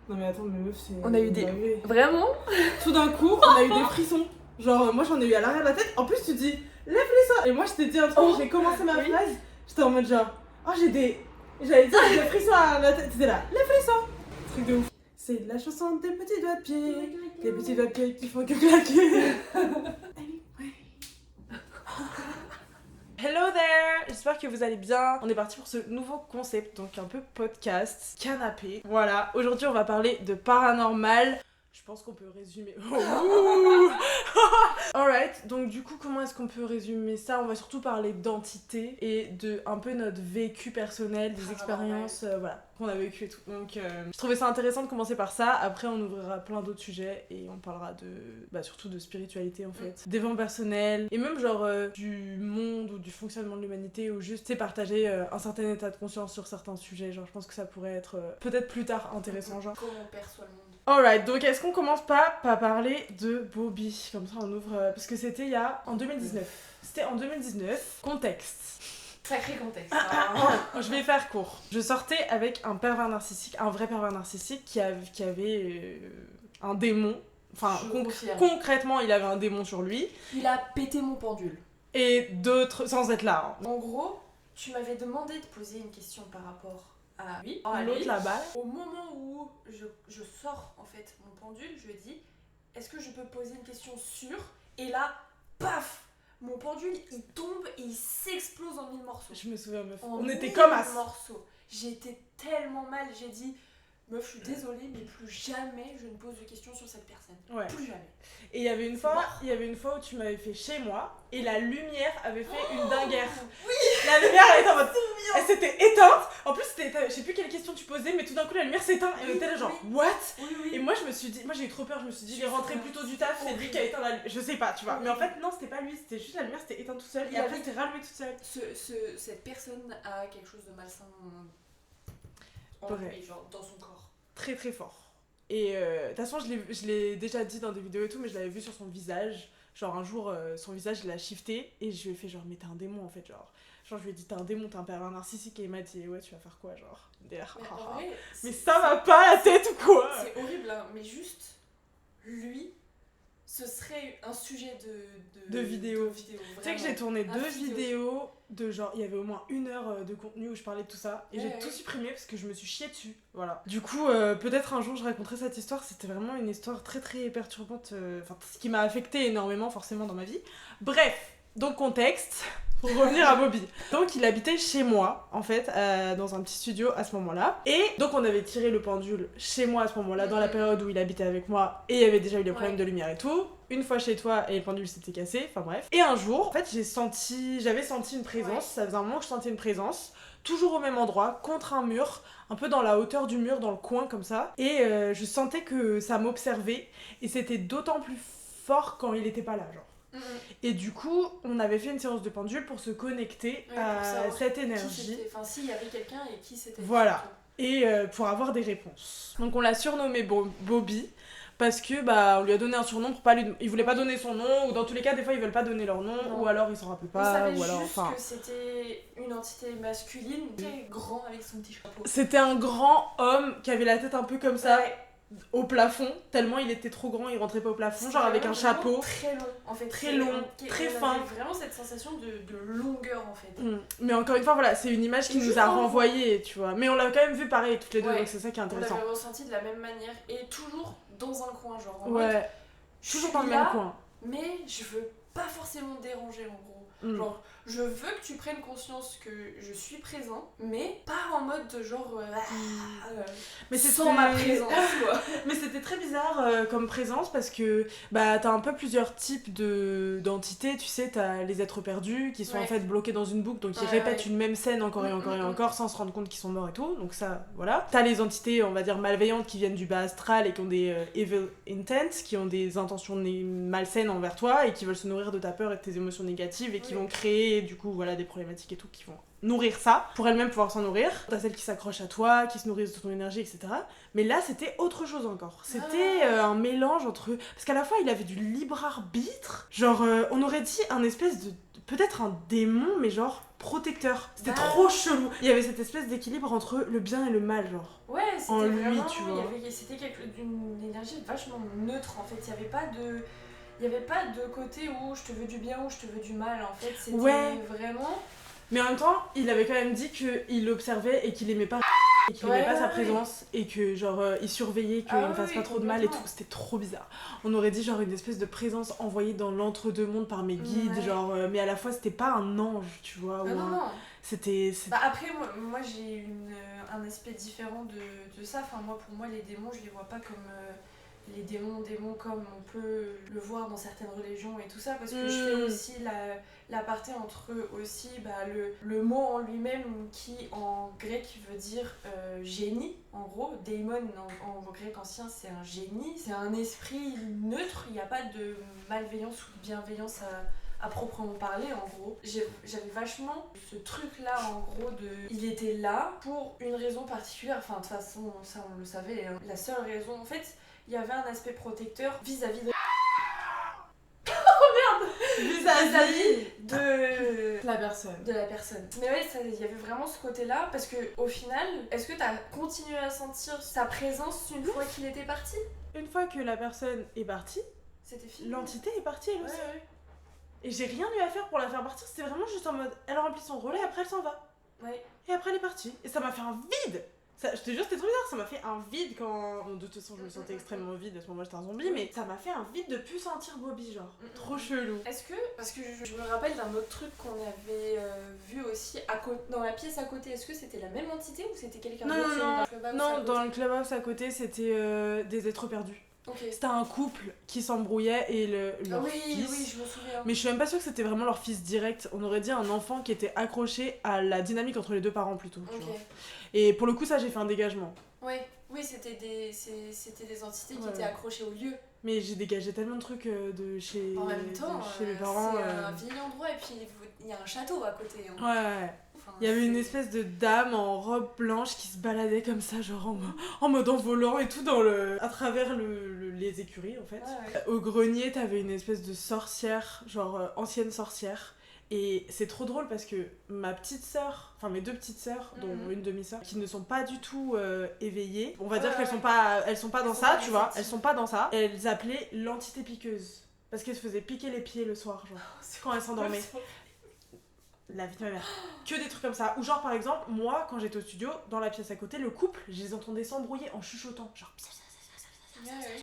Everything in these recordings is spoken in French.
Non mais attends, mais meuf, c'est... On a eu des... dinguerie. Vraiment? Tout d'un coup, on a eu des frissons. Genre, moi j'en ai eu à l'arrière de la tête. En plus, tu dis, lève les seins. Et moi, je t'ai dit un truc, j'ai commencé ma phrase. J'étais en mode genre, oh, j'ai des... J'allais dire, j'ai des frissons à la tête. T'étais là, lève les seins. Truc de ouf. C'est la chanson des petits doigts de pied. Des petits doigts de pied qui font que claquer. Hello there! J'espère que vous allez bien. On est parti pour ce nouveau concept, donc un peu podcast, canapé. Voilà, aujourd'hui on va parler de paranormal. Je pense qu'on peut résumer... Alright, donc du coup comment est-ce qu'on peut résumer ça? On va surtout parler d'entité et de un peu notre vécu personnel, des expériences voilà, qu'on a vécu et tout. Donc je trouvais ça intéressant de commencer par ça. Après on ouvrira plein d'autres sujets et on parlera de surtout de spiritualité en fait, d'événements personnels et même genre du monde ou du fonctionnement de l'humanité ou juste partager un certain état de conscience sur certains sujets. Genre je pense que ça pourrait être peut-être plus tard intéressant genre. Comment on perçoit le monde. Alright, donc est-ce qu'on commence pas par parler de Bobby? Comme ça on ouvre... parce que c'était en 2019. C'était en 2019. Contexte. Sacré contexte. Je vais faire court. Je sortais avec un pervers narcissique, un vrai pervers narcissique qui avait un démon. Enfin, concrètement, il avait un démon sur lui. Il a pété mon pendule. Et d'autres, sans être là. Hein. En gros, tu m'avais demandé de poser une question par rapport à lui. L'autre là-bas. Au moment où je sors en fait mon pendule, je lui ai dit est-ce que je peux poser une question sûre? Et là, paf, mon pendule il tombe et il s'explose en 1000 morceaux. Je me souviens meuf. En On était comme as. morceaux. J'étais tellement mal, j'ai dit meuf, je suis désolée, mais plus jamais je ne pose de questions sur cette personne. Ouais. Plus jamais. Et il y avait une fois où tu m'avais fait chez moi et la lumière avait fait une dinguère. Oui. La lumière elle était en mode... Elle s'était éteinte. En plus, je sais plus quelle question tu posais, mais tout d'un coup la lumière s'éteint et on était là genre what? Oui. Et moi je me suis dit, moi j'ai eu trop peur, je me suis dit il est rentré plus tôt du taf, c'est lui qui a éteint la lumière. Je sais pas, tu vois. Mais en fait non, c'était pas lui, c'était juste la lumière s'était éteinte toute seule et après c'était rallumé toute seule. Cette personne a quelque chose de malsain en lui, genre dans son corps. Très très fort. Et de toute façon, je l'ai déjà dit dans des vidéos et tout, mais je l'avais vu sur son visage. Genre un jour, son visage, il a shifté et je lui ai fait genre, mais t'es un démon en fait, genre je lui ai dit, t'es un démon, t'es un pervers narcissique. Et il m'a dit, ouais, tu vas faire quoi, genre mais ça va pas la tête ou quoi? C'est horrible, hein, mais juste, lui, ce serait un sujet de vidéo. Tu sais que j'ai tourné 2 vidéos de genre, il y avait au moins 1 heure de contenu où je parlais de tout ça et j'ai tout supprimé parce que je me suis chiée dessus. Voilà. Du coup, peut-être un jour je raconterai cette histoire, c'était vraiment une histoire très très perturbante, ce qui m'a affectée énormément forcément dans ma vie. Bref, donc contexte. Pour revenir à Bobby. Donc il habitait chez moi, en fait, dans un petit studio à ce moment-là. Et donc on avait tiré le pendule chez moi à ce moment-là, dans la période où il habitait avec moi, et il y avait déjà eu des problèmes de lumière et tout. Une fois chez toi, et le pendule s'était cassé, enfin bref. Et un jour, en fait, j'avais senti une présence, ça faisait un moment que je sentais une présence, toujours au même endroit, contre un mur, un peu dans la hauteur du mur, dans le coin comme ça. Et je sentais que ça m'observait, et c'était d'autant plus fort quand il était pas là, genre. Et du coup, on avait fait une séance de pendule pour se connecter à cette énergie. Enfin, s'il y avait quelqu'un et qui c'était. Voilà. Et pour avoir des réponses. Donc on l'a surnommé Bobby parce que on lui a donné un surnom pour pas lui. Il voulait pas donner son nom, ou dans tous les cas, des fois ils veulent pas donner leur nom, ou alors ils s'en rappellent pas. On savait ou alors, juste que c'était une entité masculine, très grand avec son petit chapeau. C'était un grand homme qui avait la tête un peu comme ça. Au plafond, tellement il était trop grand, il rentrait pas au plafond, genre avec un chapeau très long en fait, très long, très fin. On avait vraiment cette sensation de longueur en fait. Mais encore une fois, voilà, c'est une image qui nous a renvoyé, tu vois. Mais on l'a quand même vu pareil toutes les deux, donc c'est ça qui est intéressant. On l'avait ressenti de la même manière et toujours dans un coin, genre en mode, toujours dans le même coin. Mais je veux pas forcément déranger en gros. Genre, je veux que tu prennes conscience que je suis présent, mais pas en mode de genre mais c'est sans ma présence quoi. Mais c'était très bizarre comme présence parce que t'as un peu plusieurs types d'entités, tu sais, t'as les êtres perdus qui sont en fait bloqués dans une boucle, donc ils répètent une même scène encore et encore et encore sans se rendre compte qu'ils sont morts et tout, donc ça voilà. T'as les entités on va dire malveillantes qui viennent du bas astral et qui ont des evil intent, qui ont des intentions malsaines envers toi et qui veulent se nourrir de ta peur et de tes émotions négatives et qui vont créer du coup voilà des problématiques et tout qui vont nourrir ça pour elles-mêmes pouvoir s'en nourrir. T'as celles qui s'accrochent à toi, qui se nourrissent de ton énergie, etc. Mais là c'était autre chose encore. C'était un mélange entre... Parce qu'à la fois il avait du libre arbitre, genre on aurait dit un espèce de... peut-être un démon mais genre protecteur. C'était Bah. trop chelou. Il y avait cette espèce d'équilibre entre le bien et le mal, genre. Ouais, c'était En lui, vraiment, tu vois. c'était d'une énergie vachement neutre en fait. Il y avait pas de côté où je te veux du bien ou je te veux du mal en fait. C'était vraiment. Mais en même temps, il avait quand même dit qu'il l'observait et qu'il aimait pas et qu'il aimait pas sa présence et que genre il surveillait qu'il ne fasse pas trop de mal et tout. C'était trop bizarre. On aurait dit genre une espèce de présence envoyée dans l'entre-deux-mondes par mes guides, genre mais à la fois c'était pas un ange, tu vois. Non. C'était. Bah après, moi j'ai un aspect différent de ça. Enfin, pour moi, les démons, je les vois pas comme les démons comme on peut le voir dans certaines religions et tout ça. Parce que je fais aussi l'aparté entre aussi le mot en lui-même qui en grec veut dire génie. En gros, daimon en grec ancien, c'est un génie. C'est un esprit neutre. Il n'y a pas de malveillance ou de bienveillance à proprement parler en gros. J'avais vachement ce truc là en gros de il était là pour une raison particulière, enfin de toute façon ça on le savait hein. La seule raison en fait il y avait un aspect protecteur vis-à-vis de vis-à-vis de la personne. Mais ouais, il y avait vraiment ce côté-là parce que au final, est-ce que t'as continué à sentir sa présence une fois qu'il était parti ? Une fois que la personne est partie, c'était fini. L'entité est partie elle aussi. Ouais. Et j'ai rien eu à faire pour la faire partir, c'était vraiment juste en mode elle remplit son relais, après elle s'en va. Ouais. Et après elle est partie. Et ça m'a fait un vide. Ça, je te jure, c'était trop bizarre, ça m'a fait un vide quand. Bon, de toute façon, je me sentais extrêmement vide, à ce moment-là, j'étais un zombie, mais ça m'a fait un vide de plus sentir Bobby, genre. Trop chelou. Est-ce que. Parce que je me rappelle d'un autre truc qu'on avait vu aussi dans la pièce à côté, est-ce que c'était la même entité ou c'était quelqu'un d'autre ? Non, dans le clubhouse à côté, c'était des êtres perdus. Okay. C'était un couple qui s'embrouillait et leur fils. Oui, je me souviens. Mais je suis même pas sûre que c'était vraiment leur fils direct. On aurait dit un enfant qui était accroché à la dynamique entre les deux parents plutôt. Tu vois. Et pour le coup, ça, j'ai fait un dégagement. Oui, c'était des entités qui étaient accrochées au lieu. Mais j'ai dégagé tellement de trucs de chez, en même temps, chez mes parents. C'est un vieil endroit et puis il y a un château à côté. Hein. Ouais. Enfin, il y avait une espèce de dame en robe blanche qui se baladait comme ça, genre en mode en volant et tout à travers les écuries en fait. Ouais. Au grenier, t'avais une espèce de sorcière, genre ancienne sorcière. Et c'est trop drôle parce que ma petite sœur, enfin mes deux petites sœurs, dont une demi-sœur, qui ne sont pas du tout éveillées, on va dire qu'elles sont pas dans ça, tu vois, elles sont pas dans ça. Elles appelaient l'entité piqueuse. Parce qu'elles se faisaient piquer les pieds le soir, genre, quand elles s'endormaient. La vie de ma mère. Que des trucs comme ça. Ou genre par exemple, moi quand j'étais au studio, dans la pièce à côté, le couple, je les entendais s'embrouiller en chuchotant. Genre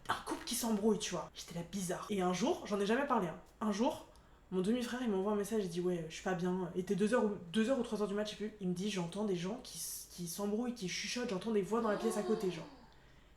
un couple qui s'embrouille, tu vois. J'étais là bizarre. Et un jour, j'en ai jamais parlé, hein. Un jour, mon demi-frère il m'envoie un message, il dit ouais, je suis pas bien. Il était 2h ou 3h du match, je sais plus. Il me dit j'entends des gens qui s'embrouillent, qui chuchotent, j'entends des voix dans la pièce à côté, genre.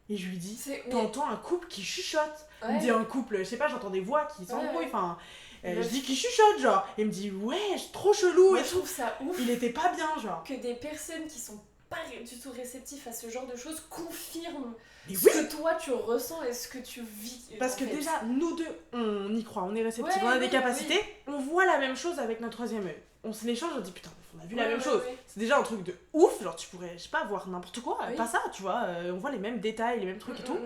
Et je lui dis, t'entends un couple qui chuchote. Il me dit un couple, je sais pas, j'entends des voix qui s'embrouillent, enfin. Je dis qu'il chuchote, genre. Il me dit, ouais, trop chelou. Moi, je trouve ça ouf. Il était pas bien, genre. Que des personnes qui sont pas du tout réceptifs à ce genre de choses confirment que toi tu ressens et ce que tu vis. Parce que déjà, nous deux, on y croit, on est réceptifs, on a des capacités, on voit la même chose avec notre troisième œil. On se l'échange, on dit putain, on a vu la même chose. C'est déjà un truc de ouf, genre tu pourrais, je sais pas, voir n'importe quoi, pas ça, tu vois. On voit les mêmes détails, les mêmes trucs et tout.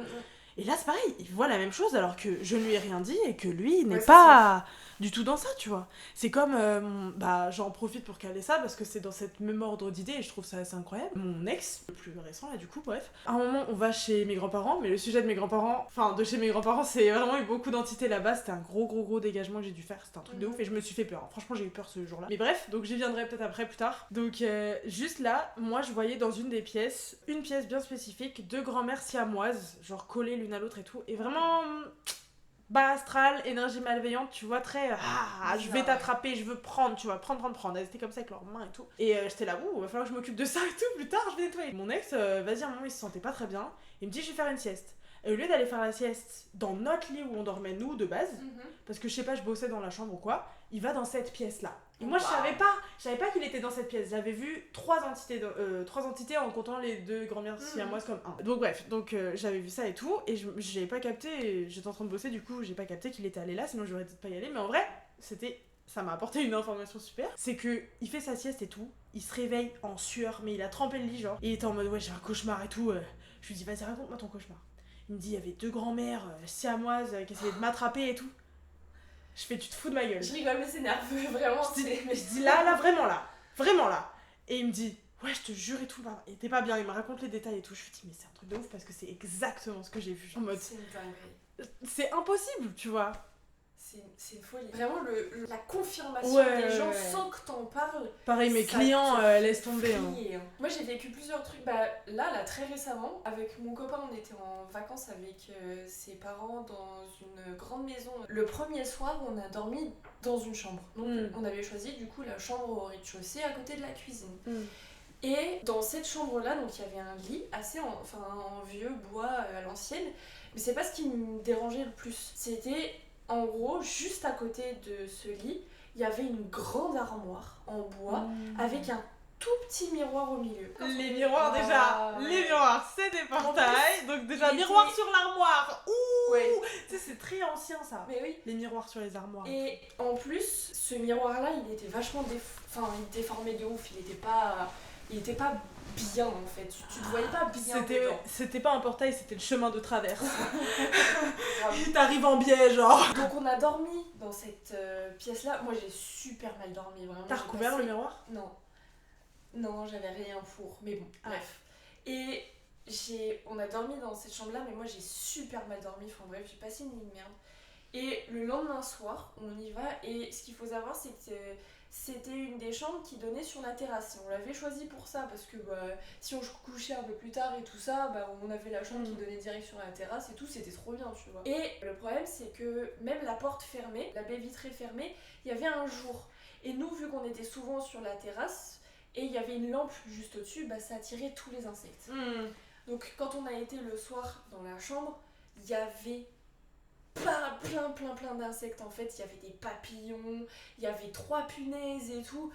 Et là, c'est pareil, il voit la même chose alors que je ne lui ai rien dit et que lui n'est pas du tout dans ça, tu vois. C'est comme, j'en profite pour caler ça parce que c'est dans cette même ordre d'idées et je trouve ça assez incroyable. Mon ex, le plus récent là du coup, bref. À un moment, on va chez mes grands-parents, mais le sujet de mes grands-parents, enfin de chez mes grands-parents, c'est vraiment eu beaucoup d'entités là-bas. C'était un gros dégagement que j'ai dû faire, c'était un truc de ouf et je me suis fait peur. Franchement, j'ai eu peur ce jour-là. Mais bref, donc j'y viendrai peut-être après, plus tard. Donc juste là, moi je voyais dans une des pièces, une pièce bien spécifique, deux grand-mères siamoises, genre collées l'une à l'autre et tout. Et vraiment bas astral, énergie malveillante, tu vois, très je vais t'attraper, je veux prendre, tu vois, prendre. Elles étaient comme ça avec leurs mains et tout. Et j'étais là, il va falloir que je m'occupe de ça et tout, plus tard je vais nettoyer. Mon ex, vas-y, à un moment il se sentait pas très bien, il me dit je vais faire une sieste. Et au lieu d'aller faire la sieste dans notre lit où on dormait nous de base, parce que je sais pas, je bossais dans la chambre ou quoi, il va dans cette pièce là. Et moi je savais pas qu'il était dans cette pièce. J'avais vu trois entités en comptant les deux grand-mères siamoises comme un. Donc bref, j'avais vu ça et tout, et j'avais pas capté, j'étais en train de bosser du coup, j'ai pas capté qu'il était allé là, sinon j'aurais peut-être pas y aller, mais en vrai, ça m'a apporté une information super, c'est que il fait sa sieste et tout, il se réveille en sueur, mais il a trempé le lit genre, et il était en mode ouais j'ai un cauchemar et tout, je lui dis vas-y raconte-moi ton cauchemar. Il me dit il y avait deux grand-mères siamoises qui essayaient de m'attraper et tout. Je fais tu te fous de ma gueule. Je rigole mais c'est nerveux vraiment. Je dis là vraiment là. Vraiment là. Et il me dit, ouais, je te jure et tout, il était pas bien, il me raconte les détails et tout. Je lui dis, mais c'est un truc de ouf parce que c'est exactement ce que j'ai vu. En mode, C'est une dinguerie. c'est impossible, tu vois. C'est une folie. Vraiment, la confirmation des gens sans que t'en parles. Pareil, mes clients laissent tomber. Moi, j'ai vécu plusieurs trucs. Là, très récemment, avec mon copain, on était en vacances avec ses parents dans une grande maison. Le premier soir, on a dormi dans une chambre. Donc, on avait choisi du coup la chambre au rez-de-chaussée à côté de la cuisine. Et dans cette chambre-là, donc il y avait un lit assez en vieux bois à l'ancienne. Mais c'est pas ce qui me dérangeait le plus. C'était en gros, juste à côté de ce lit, il y avait une grande armoire en bois avec un tout petit miroir au milieu. Les miroirs les miroirs c'est des portails, donc déjà miroir sur l'armoire. Ouh, tu sais c'est très ancien ça. Mais oui. Les miroirs sur les armoires. Et en plus, ce miroir là, il était vachement il déformé de ouf, il était pas bien en fait, tu te voyais pas bien dedans. C'était pas un portail, c'était le chemin de traverse. Il t'arrive en biais genre. Donc on a dormi dans cette pièce là, moi j'ai super mal dormi vraiment. T'as recouvert le miroir ? Non, j'avais rien pour, mais bon, bref. Et on a dormi dans cette chambre là, mais moi j'ai super mal dormi, enfin bref, j'ai passé une nuit de merde. Et le lendemain soir, on y va, et ce qu'il faut savoir c'est que c'était une des chambres qui donnait sur la terrasse. Et on l'avait choisi pour ça, parce que si on couchait un peu plus tard et tout ça, on avait la chambre qui donnait direct sur la terrasse et tout, c'était trop bien, tu vois. Et le problème, c'est que même la porte fermée, la baie vitrée fermée, il y avait un jour. Et nous, vu qu'on était souvent sur la terrasse, et il y avait une lampe juste au-dessus, ça attirait tous les insectes. Donc quand on a été le soir dans la chambre, il y avait plein d'insectes en fait, il y avait des papillons, il y avait 3 punaises et tout.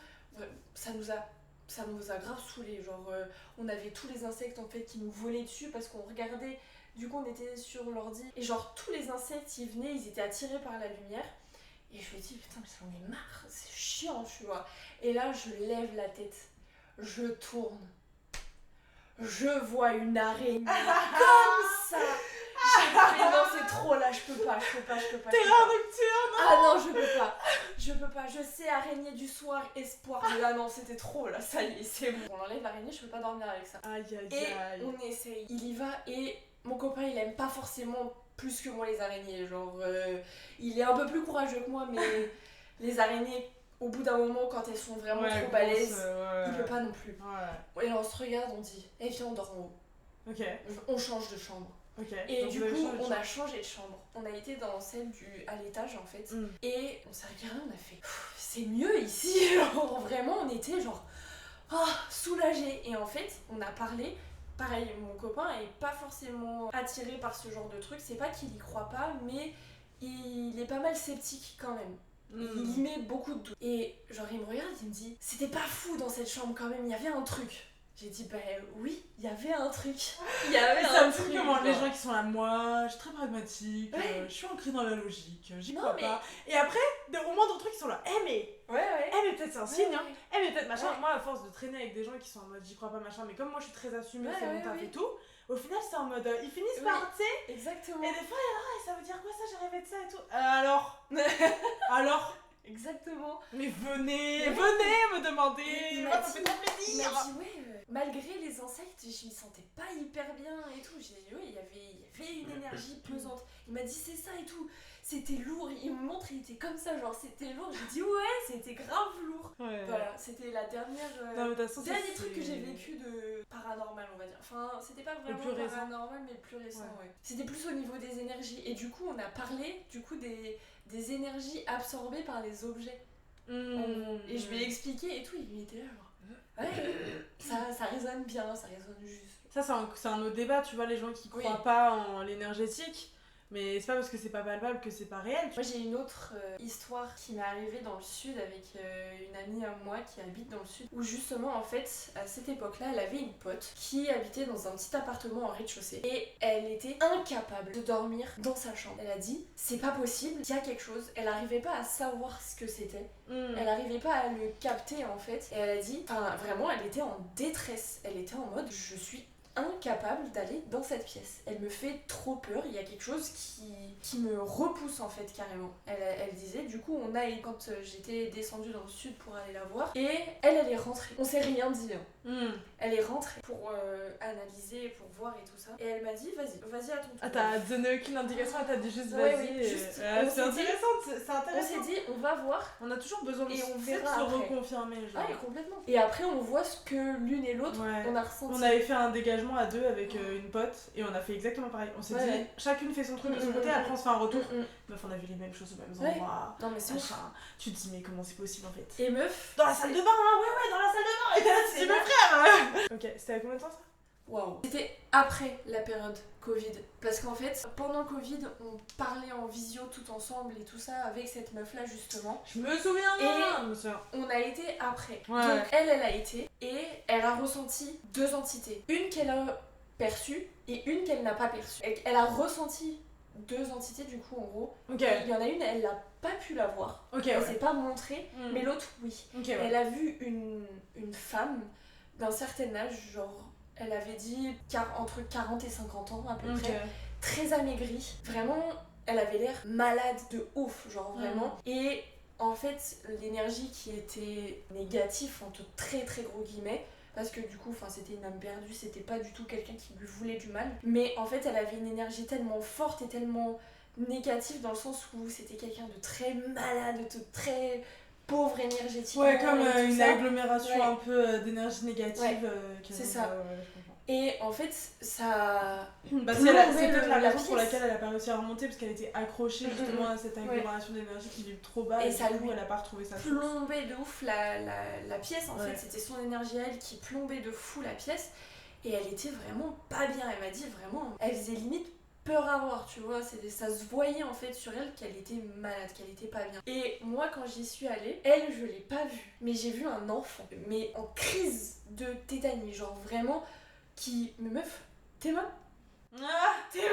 Ça nous a grave saoulés, genre on avait tous les insectes en fait qui nous volaient dessus parce qu'on regardait, du coup on était sur l'ordi et genre tous les insectes ils venaient, ils étaient attirés par la lumière et je me dis putain mais j'en ai marre, c'est chiant tu vois. Et là je lève la tête, je tourne, je vois une araignée comme ça. Mais non, c'est trop là, je peux pas. Terreur nocturne. Ah non, je peux pas. Je sais, araignée du soir, espoir. Mais là, non, c'était trop là, ça y est, c'est bon. On enlève l'araignée, je peux pas dormir avec ça. Aïe. Et on essaye. Il y va et mon copain, il aime pas forcément plus que moi les araignées. Genre, il est un peu plus courageux que moi, mais les araignées, au bout d'un moment, quand elles sont vraiment trop balèzes, il peut pas non plus. Et là, on se regarde, on dit, viens, on dort en haut. Ok. On change de chambre. Et donc du coup, on a changé de chambre. On a été dans celle à l'étage en fait. Et on s'est regardé, on a fait c'est mieux ici. Genre, vraiment, on était genre soulagés. Et en fait, on a parlé. Pareil, mon copain est pas forcément attiré par ce genre de truc. C'est pas qu'il y croit pas, mais il est pas mal sceptique quand même. Il y met beaucoup de doute. Et genre, il me regarde, il me dit c'était pas fou dans cette chambre quand même, il y avait un truc. J'ai dit oui, il y avait un truc. Il y avait un truc. Comment les gens qui sont là, moi, je suis très pragmatique, je suis ancrée dans la logique, j'y crois pas. Et après, au moindre truc, ils sont là, mais peut-être c'est un signe, hein. Mais peut-être machin. Moi, à force de traîner avec des gens qui sont en mode j'y crois pas machin, mais comme moi je suis très assumée, c'est mon taf et tout, au final c'est en mode ils finissent par, tu sais. Exactement. Et des fois, ça veut dire quoi ça, j'ai rêvé de ça et tout. Alors Exactement. Mais venez me demander. Ça fait trop plaisir. Il m'a dit malgré les insectes, je m'y sentais pas hyper bien et tout. J'ai dit il y avait une énergie pesante. Il m'a dit c'est ça et tout. C'était lourd. Il me montre, il était comme ça, genre c'était lourd. J'ai dit c'était grave lourd. Voilà, c'était la dernière dernier truc que j'ai vécu de paranormal, on va dire. Enfin, c'était pas vraiment paranormal, mais plus récent. C'était plus au niveau des énergies. Et du coup, on a parlé des énergies absorbées par les objets. Et je lui ai expliqué et tout, il était là genre ça résonne bien, ça résonne juste. Ça c'est un autre débat, tu vois, les gens qui croient pas en l'énergétique. Mais c'est pas parce que c'est pas palpable que c'est pas réel. Moi j'ai une autre histoire qui m'est arrivée dans le sud avec une amie à moi qui habite dans le sud, où justement en fait à cette époque-là elle avait une pote qui habitait dans un petit appartement en rez-de-chaussée et elle était incapable de dormir dans sa chambre. Elle a dit c'est pas possible, il y a quelque chose. Elle arrivait pas à savoir ce que c'était, elle arrivait pas à le capter en fait, et elle a dit, enfin vraiment elle était en détresse, elle était en mode je suis incapable d'aller dans cette pièce. Elle me fait trop peur, il y a quelque chose qui me repousse en fait carrément. Elle disait, du coup on a, quand j'étais descendue dans le sud pour aller la voir, et elle est rentrée. On s'est rien dit. Elle est rentrée pour analyser, pour voir et tout ça. Et elle m'a dit, vas-y à ton tour. Ah, t'as donné aucune indication, elle t'a dit juste Ouais, vas-y. oui, juste, c'est intéressant, c'est intéressant. On s'est dit, on va voir. On a toujours besoin de Et on se verra après. reconfirmer. Genre. Ah, complètement. Et après, on voit ce que l'une et l'autre, on a ressenti. On avait fait un dégagement à deux avec une pote et on a fait exactement pareil. On s'est dit, chacune fait son truc de son côté, après on se fait un retour. Meuf, on a vu les mêmes choses aux mêmes endroits. Non, mais c'est tu te dis, mais comment c'est possible en fait? Et meuf. Dans la salle de bain, hein, ouais, dans la salle de bain! Et là, tu dis, mes frères! Ok, c'était à combien de temps ça? Waouh. C'était après la période Covid. Parce qu'en fait, pendant le Covid, on parlait en visio tout ensemble et tout ça avec cette meuf-là justement. Je me souviens. Et on a été après. Ouais. Donc elle a été et elle a ressenti deux entités. Une qu'elle a perçue et une qu'elle n'a pas perçue. Elle a ressenti deux entités du coup en gros. Ok. Il y en a une, elle n'a pas pu la voir. Ok, elle s'est pas montrée, mais l'autre oui. Okay, elle a vu une femme d'un certain âge, genre elle avait dit entre 40 et 50 ans à peu près, très amaigrie. Vraiment, elle avait l'air malade de ouf, genre vraiment. Et en fait, l'énergie qui était négative, entre très très gros guillemets, parce que du coup, c'était une âme perdue, c'était pas du tout quelqu'un qui lui voulait du mal. Mais en fait, elle avait une énergie tellement forte et tellement négative dans le sens où c'était quelqu'un de très malade, de très pauvre énergétiquement. Ouais, comme une agglomération un peu d'énergie négative. C'est ça. Et en fait, ça. C'est peut-être la raison pour laquelle elle a pas réussi à remonter, parce qu'elle était accrochée justement à cette agglomération d'énergie qui vit trop bas. Et ça lui elle a pas retrouvé sa plombait de ouf la pièce en fait. C'était son énergie à elle qui plombait de fou la pièce. Et elle était vraiment pas bien. Elle m'a dit vraiment. Elle faisait limite peur à voir, tu vois, ça se voyait en fait sur elle qu'elle était malade, qu'elle était pas bien. Et moi quand j'y suis allée, elle je l'ai pas vue, mais j'ai vu un enfant, mais en crise de tétanie, genre vraiment, mais meuf, tes mains tes mains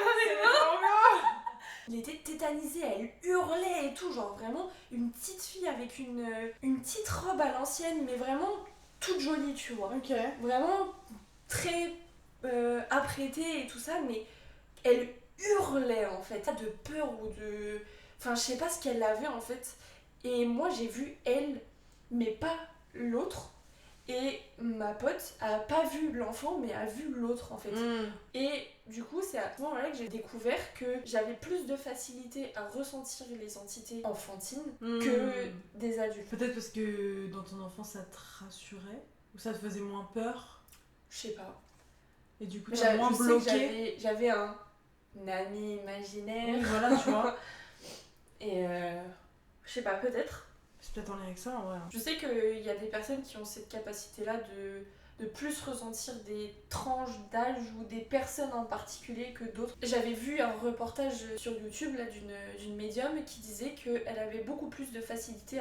il était tétanisé, elle hurlait et tout, genre vraiment une petite fille avec une petite robe à l'ancienne, mais vraiment toute jolie, tu vois. Vraiment très apprêtée et tout ça, mais elle hurlait en fait, de peur ou de... Enfin, je sais pas ce qu'elle avait en fait. Et moi j'ai vu elle, mais pas l'autre. Et ma pote a pas vu l'enfant, mais a vu l'autre en fait. Et du coup, c'est à ce moment-là que j'ai découvert que j'avais plus de facilité à ressentir les entités enfantines que des adultes. Peut-être parce que dans ton enfance ça te rassurait, ou ça te faisait moins peur. Je sais pas. Et du coup, t'as moins bloqué. J'avais un ami imaginaire. Oui, voilà, tu vois. Et je sais pas, peut-être. C'est peut-être en lien avec ça, en vrai. Je sais qu'il y a des personnes qui ont cette capacité-là de plus ressentir des tranches d'âge ou des personnes en particulier que d'autres. J'avais vu un reportage sur YouTube là, d'une médium qui disait qu'elle avait beaucoup plus de facilité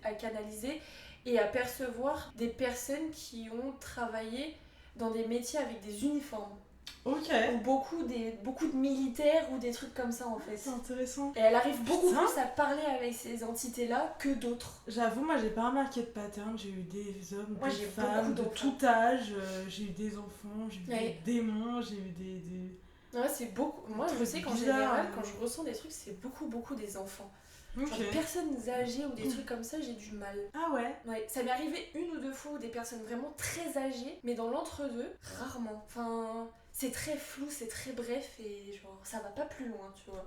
à canaliser et à percevoir des personnes qui ont travaillé dans des métiers avec des uniformes. Ok. Ou beaucoup de militaires ou des trucs comme ça en fait. C'est intéressant. Et elle arrive beaucoup plus à parler avec ces entités-là que d'autres. J'avoue, moi j'ai pas remarqué de pattern. J'ai eu des hommes, moi, des femmes de tout âge. J'ai eu des enfants, j'ai eu des démons, j'ai eu des... Ouais, c'est beaucoup. Moi je sais qu'en général, quand je ressens des trucs, c'est beaucoup des enfants. Genre personnes âgées ou des trucs comme ça, j'ai du mal. Ah ouais? Ouais, ça m'est arrivé une ou deux fois où des personnes vraiment très âgées, mais dans l'entre-deux, rarement. Enfin, c'est très flou, c'est très bref et genre ça va pas plus loin, tu vois.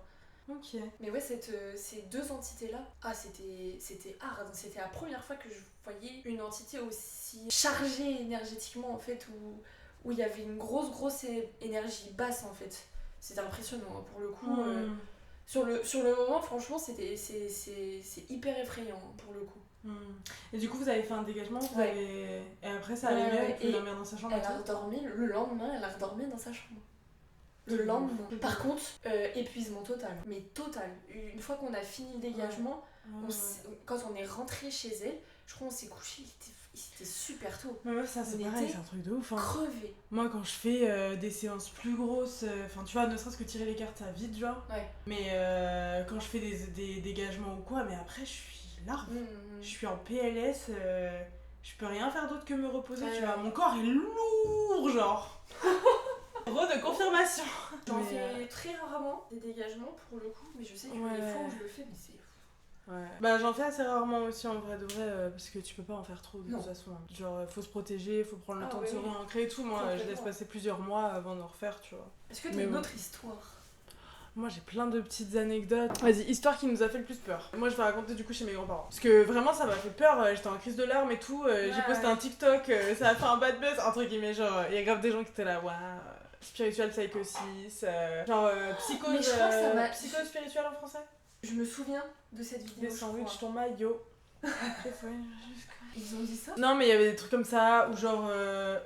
Ok. Mais ouais, ces deux entités-là, c'était hard. C'était la première fois que je voyais une entité aussi chargée énergétiquement en fait, où il y avait une grosse énergie basse en fait. C'était impressionnant hein, pour le coup. Sur le moment, franchement, c'est hyper effrayant pour le coup. Et du coup, vous avez fait un dégagement, et après ça allait mieux, elle pouvait dormir dans sa chambre. Elle a redormi, le lendemain, elle a redormi dans sa chambre. Le lendemain. Par contre, épuisement total. Mais total. Une fois qu'on a fini le dégagement, quand on est rentré chez elle, je crois qu'on s'est couché, il était super tôt. Ouais, ça c'est pareil, c'est un truc de ouf. Hein. Crevé. Moi quand je fais des séances plus grosses, enfin tu vois, ne serait-ce que tirer les cartes ça vite genre. Ouais. Mais quand je fais des dégagements ou quoi, mais après je suis larve. Je suis en PLS, je peux rien faire d'autre que me reposer, tu vois. Mon corps est lourd genre. De confirmation. J'en fais très rarement des dégagements pour le coup, mais je sais que les fois où je le fais, mais c'est... Ouais. Bah j'en fais assez rarement aussi en vrai de vrai parce que tu peux pas en faire trop de toute façon. Genre faut se protéger, faut prendre le temps de se réancrer et tout. Moi je laisse passer plusieurs mois avant d'en refaire, tu vois. Est-ce que t'as une autre histoire? Moi j'ai plein de petites anecdotes. Vas-y, histoire qui nous a fait le plus peur. Moi je vais raconter du coup chez mes grands-parents. Parce que vraiment ça m'a fait peur, j'étais en crise de larmes et tout. J'ai posté un TikTok, ça a fait un bad buzz, entre guillemets, genre il y a grave des gens qui étaient là, waouh. Spiritual Psycho 6, genre psychose, mais je crois que ça m'a... psychose spirituelle en français. Je me souviens de cette vidéo. Les sandwichs, ton maillot. Ils ont dit ça? Non, mais il y avait des trucs comme ça, ou genre,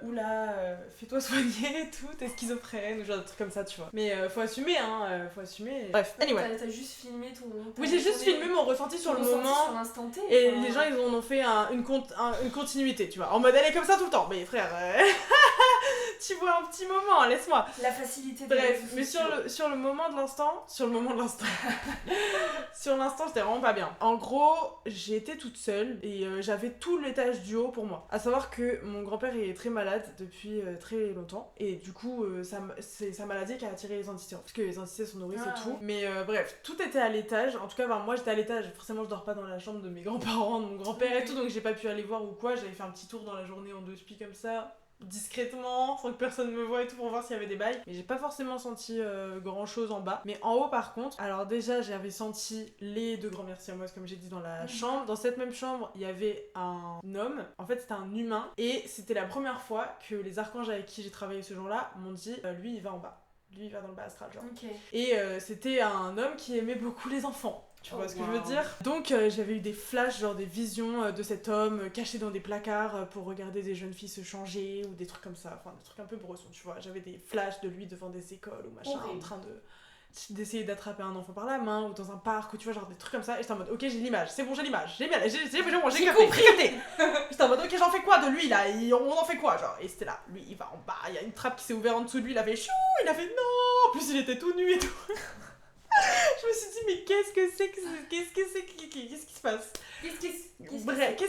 oula, fais-toi soigner et tout, t'es schizophrène, ou genre des trucs comme ça, tu vois. Mais faut assumer, hein, faut assumer. Bref, anyway. T'as juste filmé ton... Oui, j'ai juste filmé mon ressenti sur le moment. Sur l'instant T. Et les gens, ils en ont fait une continuité, tu vois. En mode, elle est comme ça tout le temps. Mais frère, tu vois un petit moment, laisse-moi. La facilité de... Bref, mais sur le moment de l'instant, sur l'instant, j'étais vraiment pas bien. En gros, j'étais toute seule et j'avais tout l'étage du haut pour moi. À savoir que mon grand-père est très malade depuis très longtemps et du coup, c'est sa maladie qui a attiré les entités. Parce que les entités sont nourrices et tout. Ouais. Mais bref, tout était à l'étage. En tout cas, moi j'étais à l'étage. Forcément, je dors pas dans la chambre de mes grands-parents, de mon grand-père et tout, donc j'ai pas pu aller voir ou quoi. J'avais fait un petit tour dans la journée en 2 spies comme ça, discrètement, sans que personne me voie et tout, pour voir s'il y avait des bails. Mais j'ai pas forcément senti grand chose en bas. Mais en haut par contre, alors déjà j'avais senti les 2 grands-mères siamoises comme j'ai dit dans la chambre. Dans cette même chambre, il y avait un homme. En fait c'était un humain. Et c'était la première fois que les archanges avec qui j'ai travaillé ce jour-là m'ont dit lui il va en bas. Lui il va dans le bas astral genre. Okay. Et c'était un homme qui aimait beaucoup les enfants. Tu vois ce que je veux dire? Donc j'avais eu des flashs, genre des visions de cet homme caché dans des placards pour regarder des jeunes filles se changer ou des trucs comme ça, enfin des trucs un peu bressons, tu vois. J'avais des flashs de lui devant des écoles ou machin, en train d'essayer d'attraper un enfant par la main ou dans un parc ou tu vois, genre des trucs comme ça. Et j'étais en mode ok, j'ai l'image, c'est bon, j'ai l'image, j'ai capté. J'étais en mode ok, j'en fais quoi de lui là? On en fait quoi genre? Et c'était là, lui il va en bas, il y a une trappe qui s'est ouverte en dessous de lui, il a fait chou, il a fait non, en plus il était tout nu et tout. Je me suis dit mais qu'est-ce qui se passe? Bref,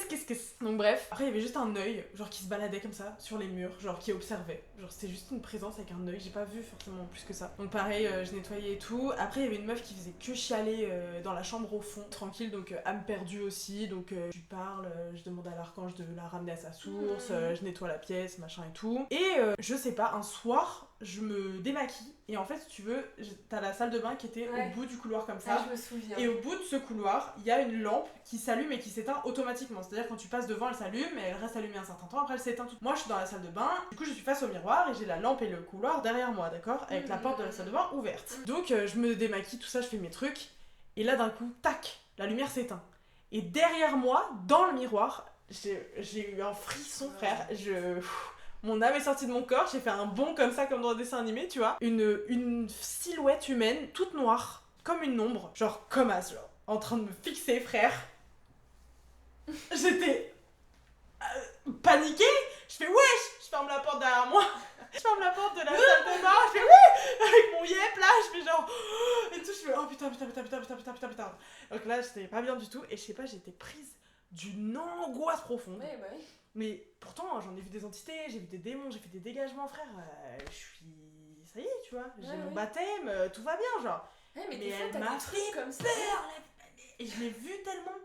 donc bref, après il y avait juste un œil genre qui se baladait comme ça sur les murs, genre qui observait, genre c'était juste une présence avec un œil, j'ai pas vu forcément plus que ça. Donc pareil, je nettoyais et tout. Après il y avait une meuf qui faisait que chialer dans la chambre au fond, tranquille, donc âme perdue aussi, donc je lui parle, je demande à l'archange de la ramener à sa source, je nettoie la pièce, machin et tout. Et je sais pas, un soir je me démaquille et en fait si tu veux t'as la salle de bain qui était au bout du couloir comme ça. Je me souviens. Et au bout de ce couloir il y a une lampe qui s'allume et qui s'éteint automatiquement, c'est à dire quand tu passes devant elle s'allume mais elle reste allumée un certain temps, après elle s'éteint toute. Moi je suis dans la salle de bain, du coup je suis face au miroir et j'ai la lampe et le couloir derrière moi, d'accord, avec la porte de la salle de bain ouverte. Donc je me démaquille, tout ça, je fais mes trucs et là d'un coup tac, la lumière s'éteint et derrière moi dans le miroir j'ai eu un frisson frère, mon âme est sortie de mon corps, j'ai fait un bond comme ça, comme dans un dessin animé, tu vois. Une silhouette humaine, toute noire, comme une ombre, genre comme as, genre, en train de me fixer, frère. J'étais paniquée, je fais wesh, je ferme la porte derrière moi, je ferme la porte de la salle de bain, je fais oui, avec mon yep là, je fais genre, et tout, je fais oh putain. Donc là, j'étais pas bien du tout, et je sais pas, j'étais prise d'une angoisse profonde. Ouais, bah oui. Mais pourtant, j'en ai vu des entités, j'ai vu des démons, j'ai fait des dégagements, frère. Je suis. Ça y est, tu vois, j'ai mon baptême, tout va bien, genre. Ouais, mais elle m'a fait comme ça. peur. Et je l'ai vu tellement.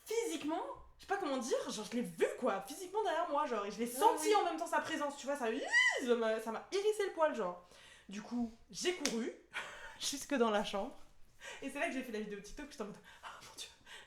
Physiquement, je sais pas comment dire, genre je l'ai vu quoi, physiquement derrière moi, genre. Et je l'ai senti en même temps sa présence, tu vois, ça m'a hérissé le poil, genre. Du coup, j'ai couru jusque dans la chambre. Et c'est là que j'ai fait la vidéo TikTok, j'étais en mode.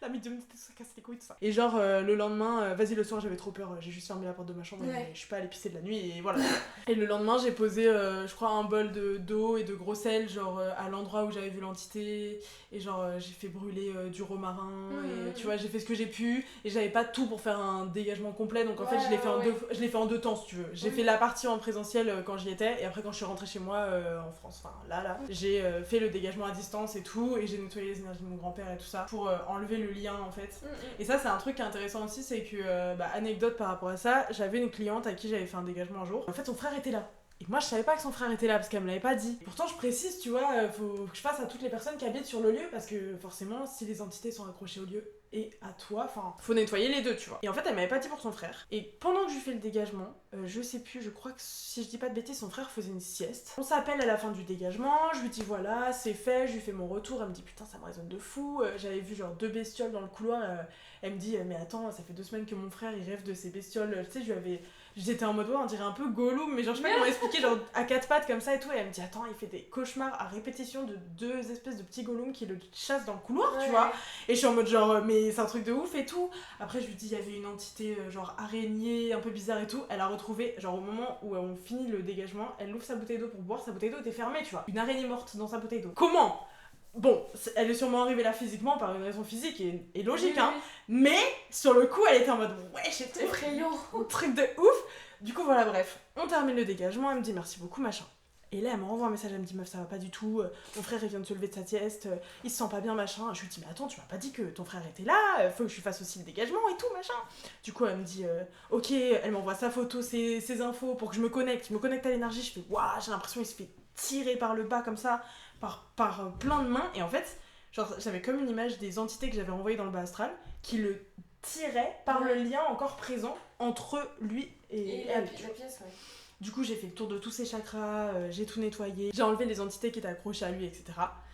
La médiumnité, ça casse les couilles, tout ça. Et genre, le lendemain, vas-y, le soir, j'avais trop peur, j'ai juste fermé la porte de ma chambre, et je suis pas allée pisser de la nuit, et voilà. Et le lendemain, j'ai posé, je crois, un bol d'eau et de gros sel, genre, à l'endroit où j'avais vu l'entité, et genre, j'ai fait brûler du romarin, et tu vois, j'ai fait ce que j'ai pu, et j'avais pas tout pour faire un dégagement complet, donc en fait, je l'ai fait en deux temps, si tu veux. J'ai fait la partie en présentiel quand j'y étais, et après, quand je suis rentrée chez moi, en France, enfin, là, j'ai fait le dégagement à distance et tout, et j'ai nettoyé les énergies de mon grand-père et tout ça, pour enlever le lien en fait. Et ça c'est un truc qui est intéressant aussi, c'est que anecdote par rapport à ça, j'avais une cliente à qui j'avais fait un dégagement un jour. En fait son frère était là. Et moi je savais pas que son frère était là parce qu'elle me l'avait pas dit. Pourtant je précise, tu vois, faut que je fasse à toutes les personnes qui habitent sur le lieu parce que forcément si les entités sont accrochées au lieu, et à toi, enfin, faut nettoyer les deux, tu vois. Et en fait, elle m'avait pas dit pour son frère. Et pendant que je lui fais le dégagement, je sais plus, je crois que si je dis pas de bêtises, son frère faisait une sieste. On s'appelle à la fin du dégagement, je lui dis voilà, c'est fait, je lui fais mon retour, elle me dit putain, ça me résonne de fou. J'avais vu genre 2 bestioles dans le couloir, elle me dit mais attends, ça fait 2 semaines que mon frère il rêve de ces bestioles, tu sais, j'étais en mode ouais, on dirait un peu Gollum, mais genre je sais pas comment expliquer, genre à 4 pattes comme ça et tout, et elle me dit attends, il fait des cauchemars à répétition de 2 espèces de petits Gollum qui le chassent dans le couloir, tu vois. Et je suis en mode genre mais c'est un truc de ouf et tout. Après je lui dis il y avait une entité genre araignée un peu bizarre et tout, elle a retrouvé genre au moment où on finit le dégagement, elle ouvre sa bouteille d'eau pour boire, sa bouteille d'eau était fermée, tu vois. Une araignée morte dans sa bouteille d'eau. Comment? Bon, elle est sûrement arrivée là physiquement par une raison physique et logique, hein. Mais sur le coup, elle était en mode ouais, c'est effrayant. Un truc de ouf. Du coup, voilà, bref. On termine le dégagement, elle me dit merci beaucoup, machin. Et là, elle me renvoie un message, elle me dit meuf, ça va pas du tout. Mon frère, il vient de se lever de sa sieste, il se sent pas bien, machin. Je lui dis mais attends, tu m'as pas dit que ton frère était là, faut que je fasse aussi le dégagement et tout, machin. Du coup, elle me dit ok, elle m'envoie sa photo, ses infos pour que je me connecte. Je me connecte à l'énergie, je fais waouh, j'ai l'impression qu'il se fait tirer par le bas comme ça. Par plein de mains, et en fait genre j'avais comme une image des entités que j'avais envoyées dans le bas astral qui le tiraient par le lien encore présent entre lui et elle, la pièce, ouais. Du coup j'ai fait le tour de tous ses chakras, j'ai tout nettoyé, j'ai enlevé les entités qui étaient accrochées à lui, etc.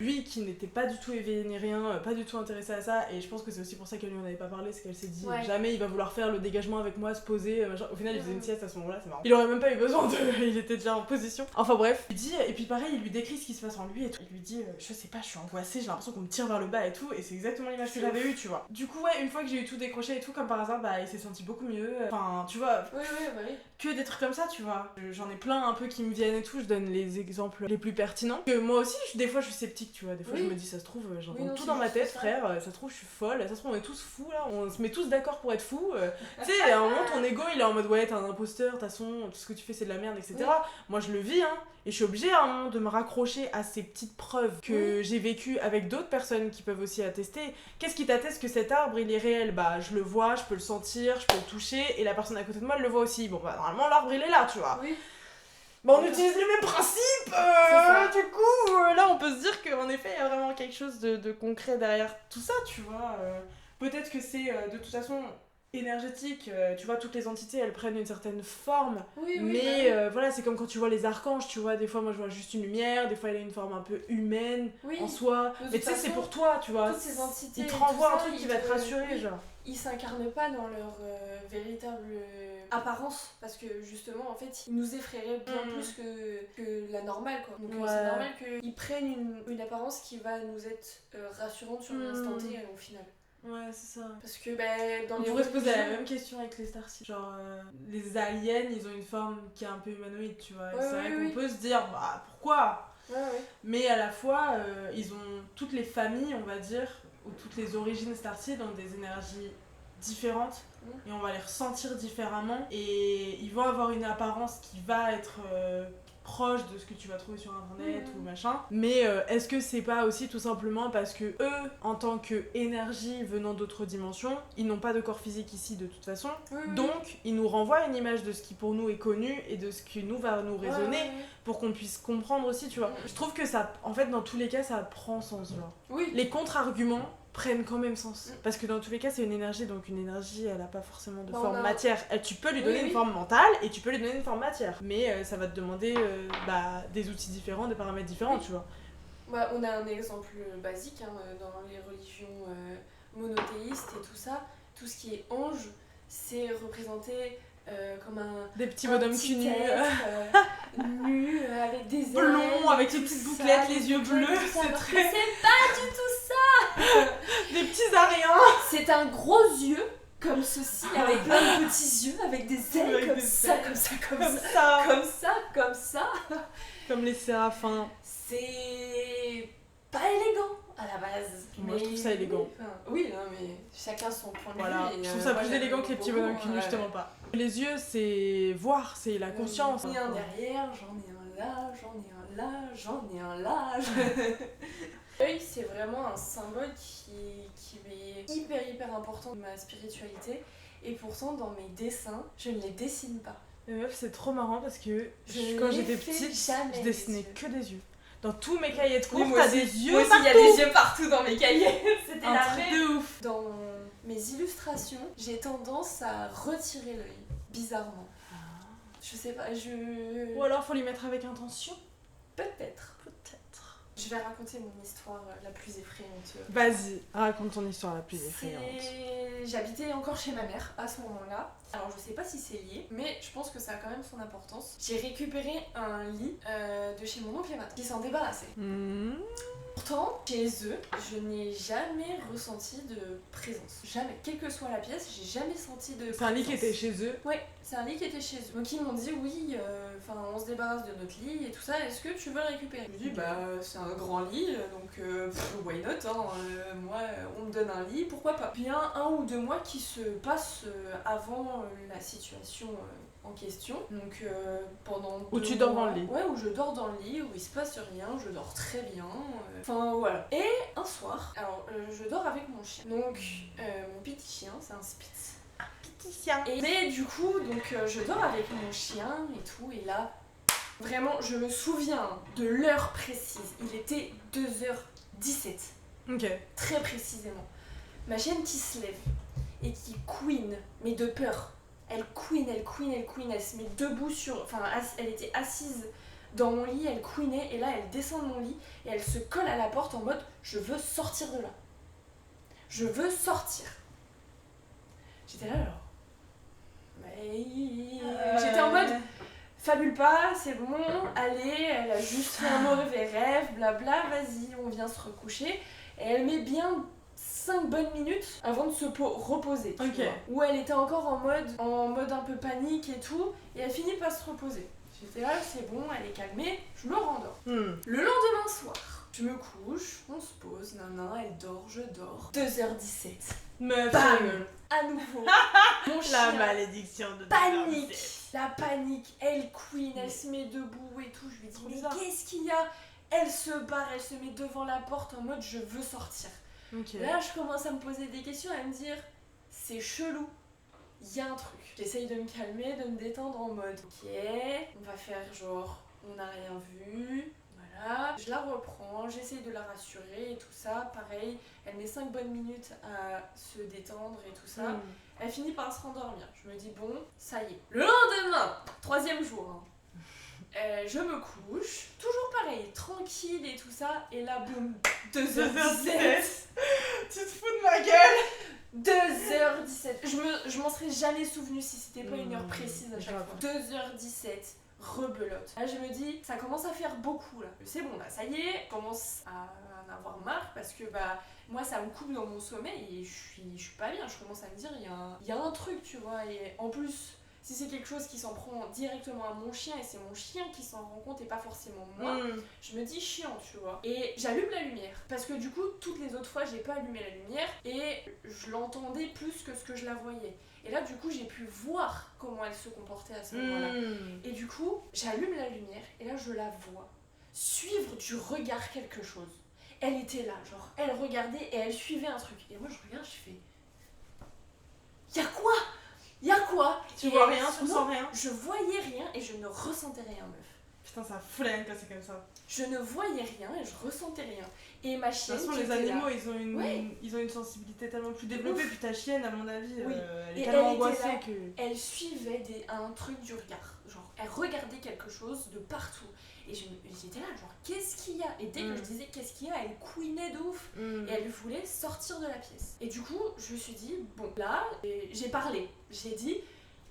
Lui qui n'était pas du tout éveillé ni rien, pas du tout intéressé à ça, et je pense que c'est aussi pour ça qu'elle lui en avait pas parlé, c'est qu'elle s'est dit jamais il va vouloir faire le dégagement avec moi, se poser, machin. Au final il faisait une sieste à ce moment-là, c'est marrant. Il aurait même pas eu besoin de... il était déjà en position. Enfin bref, il dit, et puis pareil il lui décrit ce qui se passe en lui et tout. Il lui dit je sais pas, je suis angoissée, j'ai l'impression qu'on me tire vers le bas et tout, et c'est exactement l'image que j'avais eue, tu vois. Du coup ouais, une fois que j'ai eu tout décroché et tout, comme par hasard, bah il s'est senti beaucoup mieux, enfin tu vois, que des trucs comme ça, tu vois. J'en ai plein un peu qui me viennent et tout, je donne les exemples les plus pertinents. Que moi aussi, des fois je suis sceptique, tu vois, des fois je me dis ça se trouve, j'entends tout dans ma tête, frère, ça se trouve je suis folle, ça se trouve on est tous fous là, on se met tous d'accord pour être fous. Tu sais, à un moment ton ego il est en mode ouais, t'es un imposteur, de toute façon, tout ce que tu fais c'est de la merde, etc. Moi je le vis, hein, et je suis obligée à un moment de me raccrocher à ces petites preuves que j'ai vécues avec d'autres personnes qui peuvent aussi attester. Qu'est-ce qui t'atteste que cet arbre il est réel? Bah je le vois, je peux le sentir, je peux le toucher, et la personne à côté de moi elle le voit aussi. Bon bah normalement l'arbre il est là, tu vois. Bon, on utilise les mêmes principes, du coup, là on peut se dire qu'en effet il y a vraiment quelque chose de concret derrière tout ça, tu vois. Peut-être que c'est de toute façon énergétique, tu vois, toutes les entités elles prennent une certaine forme, mais voilà, c'est comme quand tu vois les archanges, tu vois, des fois moi je vois juste une lumière, des fois elle a une forme un peu humaine en soi, mais tu sais, c'est pour toi, tu vois. Toutes ces entités, ils te renvoient un truc qui va te rassurer, genre. Ils s'incarnent pas dans leur véritable apparence, parce que justement en fait ils nous effraieraient bien plus que la normale, quoi. Donc c'est normal qu'ils prennent une apparence qui va nous être rassurante sur l'instant T au final. Ouais, c'est ça. Parce que dans on pourrait se poser la même question avec les starseeds. Genre, les aliens, ils ont une forme qui est un peu humanoïde, tu vois. C'est vrai qu'on peut se dire, bah pourquoi? Mais à la fois, ils ont toutes les familles, on va dire, ou toutes les origines starseed ont des énergies différentes et on va les ressentir différemment et ils vont avoir une apparence qui va être proche de ce que tu vas trouver sur internet ou machin, mais est-ce que c'est pas aussi tout simplement parce que eux, en tant que énergie venant d'autres dimensions, ils n'ont pas de corps physique ici de toute façon, donc ils nous renvoient une image de ce qui pour nous est connu et de ce qui nous va nous résonner pour qu'on puisse comprendre aussi, tu vois. Je trouve que ça, en fait dans tous les cas ça prend sens, genre. Les contre-arguments prennent quand même sens. Parce que dans tous les cas, c'est une énergie, donc une énergie, elle a pas forcément de forme matière. Tu peux lui donner une forme mentale et tu peux lui donner une forme matière. Mais ça va te demander des outils différents, des paramètres différents, tu vois. On a un exemple basique dans les religions monothéistes et tout ça. Tout ce qui est ange, c'est représenté comme des petits bonhommes cul nus. Nus, avec des ailes. Blonds, avec les petites bouclettes, les yeux bleus. C'est pas du tout ça. Des petits ariens. C'est un gros yeux, comme ceci, avec plein de petits yeux, avec des ailes, avec comme ça. Comme les séraphins. C'est pas élégant à la base. Moi je trouve ça élégant. Oui, non, mais chacun son point de vue. Je trouve ça plus élégant que les petits bonhommes cul nus, justement pas. Les yeux, c'est voir, c'est la conscience. J'en ai un derrière, j'en ai un là, j'en ai un là, j'en ai un là. L'œil, c'est vraiment un symbole qui est hyper important dans ma spiritualité. Et pourtant, dans mes dessins, je ne les dessine pas. Mais meuf, c'est trop marrant parce que quand j'étais petite, je dessinais que des yeux. Dans tous mes cahiers de cours, Oui, moi t'as aussi. des yeux Moi aussi, partout. il y a des yeux partout dans mes cahiers. C'était Un la truc règle. de ouf. Dans mes illustrations, j'ai tendance à retirer l'œil, bizarrement. Je sais pas, Ou alors faut les mettre avec intention. Peut-être. Peut-être. Je vais raconter mon histoire la plus effrayante. Vas-y, raconte ton histoire la plus effrayante. J'habitais encore chez ma mère à ce moment-là. Alors je sais pas si c'est lié, mais je pense que ça a quand même son importance. J'ai récupéré un lit de chez mon oncle et ma tante qui s'en débarrassaient. Pourtant, chez eux, je n'ai jamais ressenti de présence. Jamais. Quelle que soit la pièce, j'ai jamais senti de présence. C'est un lit qui était chez eux. Ouais, c'est un lit qui était chez eux. Donc ils m'ont dit oui, on se débarrasse de notre lit et tout ça, est-ce que tu veux le récupérer? Je lui ai dit bah c'est un grand lit, donc why not, hein, moi on me donne un lit, pourquoi pas. Bien 1 ou 2 mois qui se passent avant la situation en question, donc pendant Où 2 tu dors mois, dans le lit. Ouais, où je dors dans le lit, où il se passe rien, je dors très bien, enfin voilà. Et un soir, alors je dors avec mon chien, donc mon petit chien, c'est un Spitz. Et du coup, donc je dors avec mon chien et tout, et là, vraiment, je me souviens de l'heure précise. Il était 2h17. Ok. Très précisément. Ma chienne qui se lève et qui couine, mais de peur. Elle couine, elle se met debout sur... Enfin, elle était assise dans mon lit, elle couinait, et là, elle descend de mon lit, et elle se colle à la porte en mode « Je veux sortir de là. Je veux sortir. » J'étais là, alors... J'étais en mode fabule pas, c'est bon, allez, elle a juste fait un mauvais rêve, blabla, vas-y, on vient se recoucher. Et elle met bien 5 bonnes minutes avant de se reposer. Tu vois, où elle était encore en mode un peu panique et tout, et elle finit par se reposer. J'étais là, c'est bon, elle est calmée, je me rendors. Le lendemain soir, je me couche, on se pose, elle dort, je dors. 2h17. Bam! À nouveau, mon chien, La malédiction de panique, la panique, elle couine, elle se met debout et tout, je lui dis mais qu'est-ce qu'il y a? Elle se barre, elle se met devant la porte en mode je veux sortir. Là je commence à me poser des questions, à me dire c'est chelou, il y a un truc. J'essaye de me calmer, de me détendre en mode ok, on va faire genre on n'a rien vu. Voilà. Je la reprends, j'essaye de la rassurer et tout ça, pareil, elle met 5 bonnes minutes à se détendre et tout ça, elle finit par se rendormir. Je me dis bon, ça y est. Le lendemain, 3e jour, je me couche, toujours pareil, tranquille et tout ça, et là boum, 2h17. Tu te fous de ma gueule? 2h17. Je m'en serais jamais souvenu si c'était pas une heure précise à chaque fois. 2h17. Rebelote. Là je me dis, ça commence à faire beaucoup là. C'est bon là, ça y est, je commence à en avoir marre parce que bah moi ça me coupe dans mon sommeil et je suis pas bien. Je commence à me dire, il y a un truc, tu vois. Et en plus, si c'est quelque chose qui s'en prend directement à mon chien et c'est mon chien qui s'en rend compte et pas forcément moi, je me dis chiant, tu vois. Et j'allume la lumière parce que du coup, toutes les autres fois, j'ai pas allumé la lumière et je l'entendais plus que ce que je la voyais. Et là, du coup, j'ai pu voir comment elle se comportait à ce moment-là. Et du coup, j'allume la lumière et là, je la vois suivre du regard quelque chose. Elle était là, genre, elle regardait et elle suivait un truc. Et moi, je regarde, je fais... Y'a quoi? Y'a quoi? Tu vois rien, tu ressens rien? Je voyais rien et je ne ressentais rien, meuf. Putain, ça fout la haine quand c'est comme ça. Je ne voyais rien et je ressentais rien. Et ma chienne. De toute façon, les animaux, ils ont une sensibilité tellement plus développée. Puis ta chienne, à mon avis, elle est tellement angoissée que. Elle suivait un truc du regard. Genre, elle regardait quelque chose de partout. Et j'étais là, genre, qu'est-ce qu'il y a? Et dès que je disais qu'est-ce qu'il y a, elle couinait de ouf. Et elle voulait sortir de la pièce. Et du coup, je me suis dit, bon, là, j'ai parlé. J'ai dit,